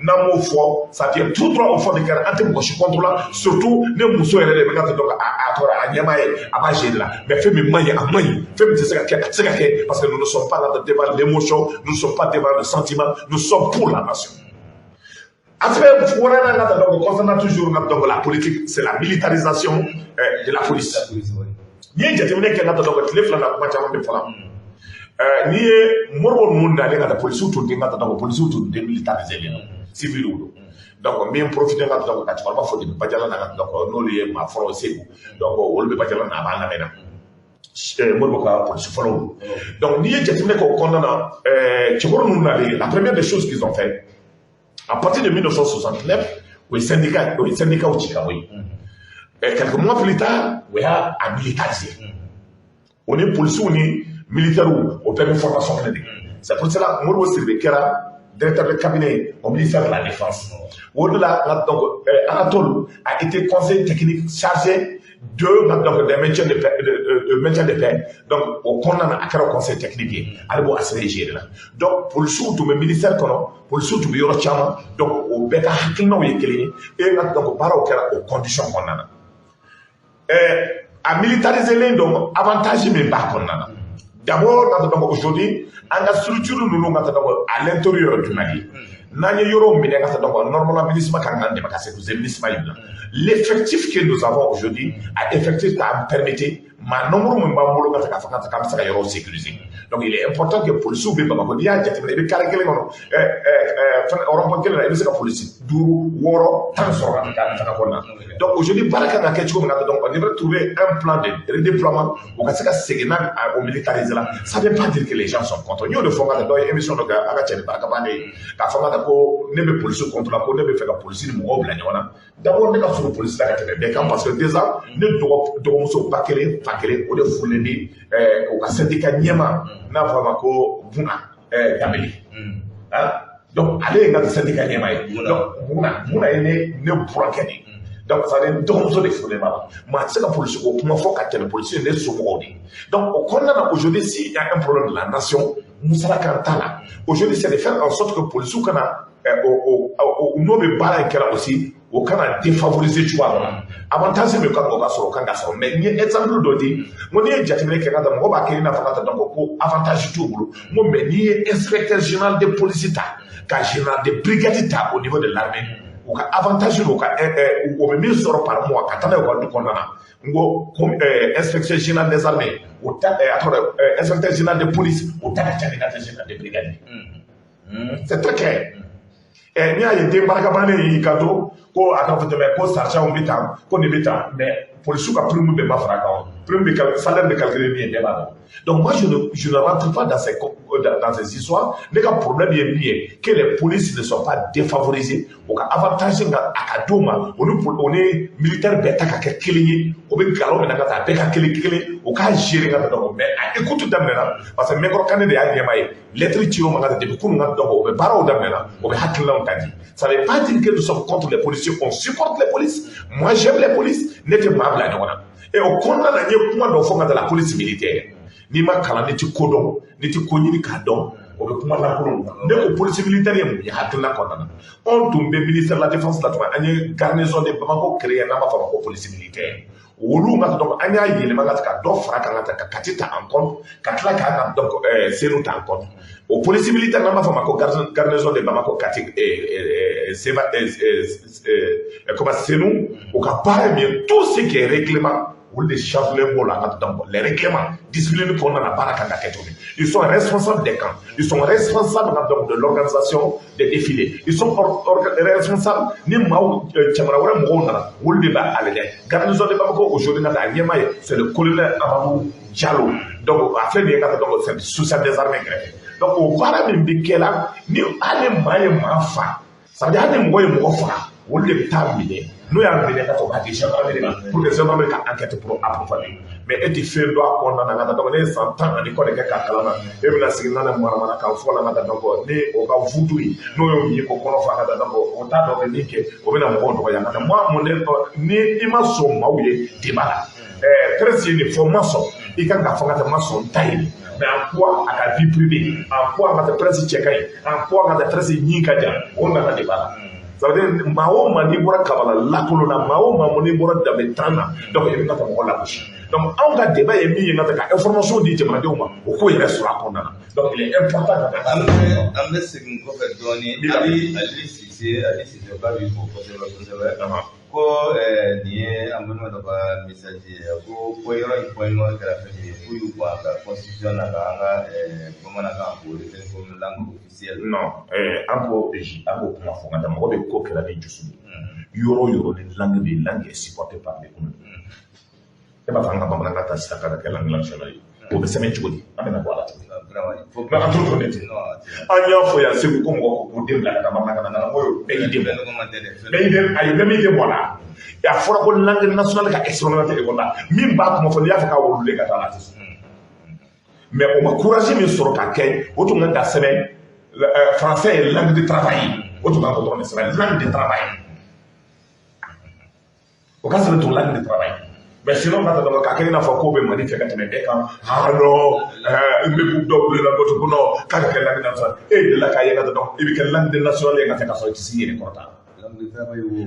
Namo fort, ça vient tout droit au fond des cartes, anti-moshi contrôlant, surtout les mousseaux et les mécanismes à Niamaye, à Magela, mais fais mes mailles à mailles, fais mes tsegake, parce que nous ne sommes pas dans le débat de l'émotion, nous ne sommes pas dans le sentiment, nous sommes pour la nation. Concernant toujours la politique, c'est la militarisation de la police. Ni est déterminé qu'il y a dans le téléphone, ni est mort monde aller dans la police ou tout dans la police ou tout démilitariser civil. Donc, même profiter de la donc, tu parles pas faut de Bajala donc, nous les ma français. Donc, on le Bajala n'a pas la Moroka police follow. Donc, ni est déterminé qu'on condamne, la première des choses qu'ils ont fait, à partir de 1969, le syndicat au Chicago. Quelques mois plus tard, on a militarisé. On est policier, on est militaire, on fait une formation. C'est pour cela que Moro Sylvie, qui est directeur de cabinet au ministère de la Défense, Anatole a été conseiller technique chargé de maintien de paix. Donc, on condamne à au conseil technique. Alors, à gérer là. Donc, pour le sou, tout le ministère, pour le sou, tout le monde, donc, au bêta, il et donc, par aux conditions qu'on a. À militariser les donc, avantage, mais pas qu'on a. D'abord, aujourd'hui, on a structure nous à l'intérieur du Mali. L'effectif que nous avons aujourd'hui a effectif à permettre ma nombre de sécurisé. Donc il est important que pour le soulever, donc aujourd'hui, on devrait trouver un plan de redéploiement au militarisé là. Ça ne veut pas dire que les gens sont contre. Nous ne faisons pas de émission de police contre la police, la police, d'abord, nous avons police parce que déjà, nous devons pas qu'elle au défoulé au syndicat Niama, n'a vraiment qu'au Buna, Dameli. Donc, allez dans le syndicat Niama. Donc, Buna est né, ne pourra qu'elle. Donc, ça veut dire que les fous de mal. Mais c'est la police, comment faut que la police ne soit pas. Donc, on a aujourd'hui, s'il y a un problème de la nation, nous sommes là. Aujourd'hui, c'est de faire en sorte que la police, au nom de Bala et aussi, au Canada défavoriser tu vois. Avantage, c'est que on va sur le Canada. Mais il y a un exemple d'autre. Mon Dieu, j'ai dit que Canada, on va créer une avantage tout. Moi, mais il y a un inspecteur général de police, un général de brigade au niveau de l'armée. Ou avantage ou même sur par mois quand on est au Canada. Comme inspecteur général des armées, ou inspecteur général de police, ou inspecteur général de brigade. C'est très clair. Et il y a des marques qui cadeau, ko attend de mettre poste argent au bitam, qu'on ne bitam, mais pour le souk à plus de ma fracas, plus de salaire de calculer bien. Donc moi je ne rentre pas dans ces histoires. Mais le problème est bien que les policiers ne sont pas défavorisés. Au cas avantage à Kadoma, on est militaire bêta qu'à Kéligny, on est galop mais n'a bêta Kéligny, au cas gérer la donc mais écoute d'amener parce que même quand on est à Yamaï, l'être tiré on a des beaucoup de donc on part au d'amener, on va hacker là on t'a dit. Ça ne veut pas dire que nous sommes contre les policiers, on supporte les polices. Moi j'aime les polices, n'était pas là donc. Et au contraire, il y a point d'enfant de la police militaire. Ni ma kala ni ti kodon ni ti konyi ni kadon o be kuma la kolon ne ko police militaire mu ya hatna ko nana on tumbe ministère de la défense la tuma ani garnison de Bamako créer na ma fa ko police militaire wolu nga donc anya yele ma ka do fraka nga ka katita en compte katla ka na donc senu ta en compte au police militaire na ma fa ko garnison de Bamako kati comment senu au ka pas bien tout ce qui est règlement ou des chefs-les les règlements, discipline qu'on a la ils sont responsables des camps, ils sont responsables de l'organisation des défilés, ils sont responsables ni Mao Tchamarawara Mona, ou le débat à l'aide. Garnison de Bamako aujourd'hui, c'est le colonel Amadou Diallo, donc à faire des gars sous sa désarmée greffée. Donc au paramètre de là, ni allez mailler ma femme, ça veut dire allez moi mon frère, ou le terminer. Nous avons des gens qui pour que ces hommes enquête pour approfondir. Mais et tu fais droit qu'on a dans 100 ans à l'école de Kakalama, et vous la signez dans le Moramana, quand vous la madame né au cas où vous nous y connaissons au tas de nique, au même endroit. Moi, mon né, il m'a son maouillé, débat. Très signé, formation, et quand la formation son taille. Mais en quoi à la vie privée, en quoi à la presse tchèque, en quoi à la presse Ninkadja, on a débat. Ça veut dire Mao Manibora Kabala, la colonna Mao Manibora Dametana, donc il n'y a pas de la bouche. Donc, on a débat et mis une information dit Madoma, au coup il reste sur la condamnation. Donc, il est important de ce que vous faites donner, Ali Sissé, pas vu pour poser la ko ni amuna da ba message ko yoro point no kala fete ko yu ba ka constitution na ka comment na ka ko le ko langue officielle non ambo kuma fo ngata mo be ko kala be jusu yoro ni langue est supportée par les communes e ba fanga ba na ta sa ka la langue nationale ko be semaine chudi amena ko ala mais en toute honnêteté an y'a fɔ yan segu ko mɔgɔ ko den bila ka taa bamanankan na ko bɛɛ y'i den bɔ bɛɛ y'i den ayi bɛɛ m'i den bɔ la a fɔra ko langue nationale ka expérimenté école la min b'a kuma fɔ n'i y'a fɛ k'a wololen ka taa la sisan mais o ma courage min sɔrɔ ka kɛ o tun kan ka sɛbɛn français est langue de travail o tun kan ka dɔrɔn de sɛbɛn langue de travail o ka sɛbɛn tun langue de travail. Mais sinon, quand on a quelqu'un qui a fait un peu de manifestation, ah non, il me coupe de la botte, non, quand il y a langue nationale, et la cahier là dedans, et puis langue nationale, il y a fait un ici, il est content.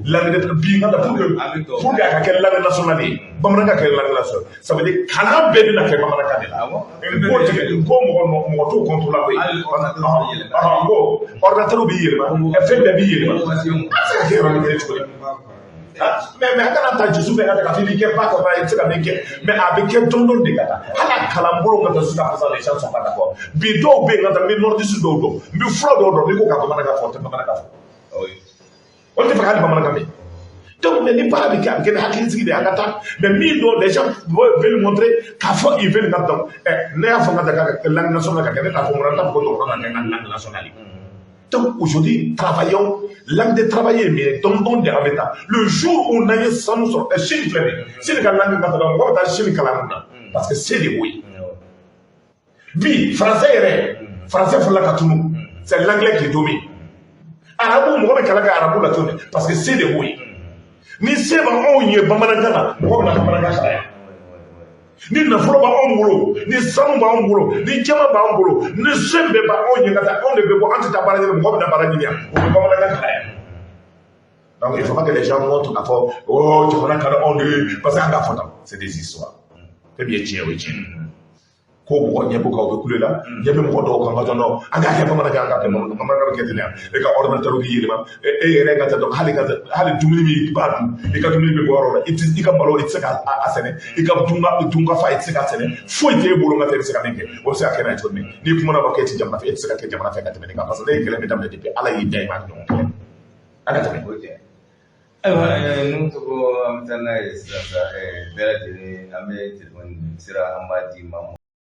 Langue de bien, pour que quelqu'un langue nationale, Bamanga quelle langue nationale, ça veut dire Kana Béni n'a fait Bamanga là. Une bonne moto contre la vie. Ah bon, ordinateur billet, fait des billets. Ah, c'est un mais quand on a Jésus, mais quand on a pas comme mais avec quel ton de gata. À la calambro, quand on se passe les gens sont pas d'accord. Bido, ben, quand on met nord du sud d'eau, mais flot d'eau, mais quand on a la forte, on ne peut pas aller donc, mais n'est pas avec un hakili de Agata, mais les gens veulent montrer qu'à fois ils veulent là-dedans. La langue nationale, la langue nationale. Donc aujourd'hui, travaillons, langue de travailler, mais donnons des habitats. Le jour où on a sans nous sortir, c'est le langue parce que c'est les oui. Oui, français, français, c'est l'anglais qui domine. Arabou, moi, je vais arabou la tourner parce que c'est des oui. Ni c'est on y est, Bamanagana, moi, je vais ni nafolo ba ongulo ni sanu ba ongulo ni jama ba ongulo ni sembe ba onye kata on ne peut pas entrer ta barrière mo ba barrière on peut pas la faire. Donc il faut pas que les gens montrent à fort oh tu connais quand on dit parce que en fait c'est des histoires c'est bien tiens oui tiens ko mo ñe bu ko ko la ñe mo ko do ko nga no anga ke ba managa ka mo managa ke de e ka ordinateur bi yiri ma e re ga ta do hali dumini bi ba du e ka dumini bi boro la it ka balo it ka asene e ka tunga fa it ka sene fo ite bolo nga te ka nenge o se akena to ni kuma na ba ke ti jamna fe it ka ke jamna fe ka te ni ka parce que le kele mi dam de depuis ala yi day ma no anga ta ko te nous to am tanay sa bela de ame telefon sira amadi mamu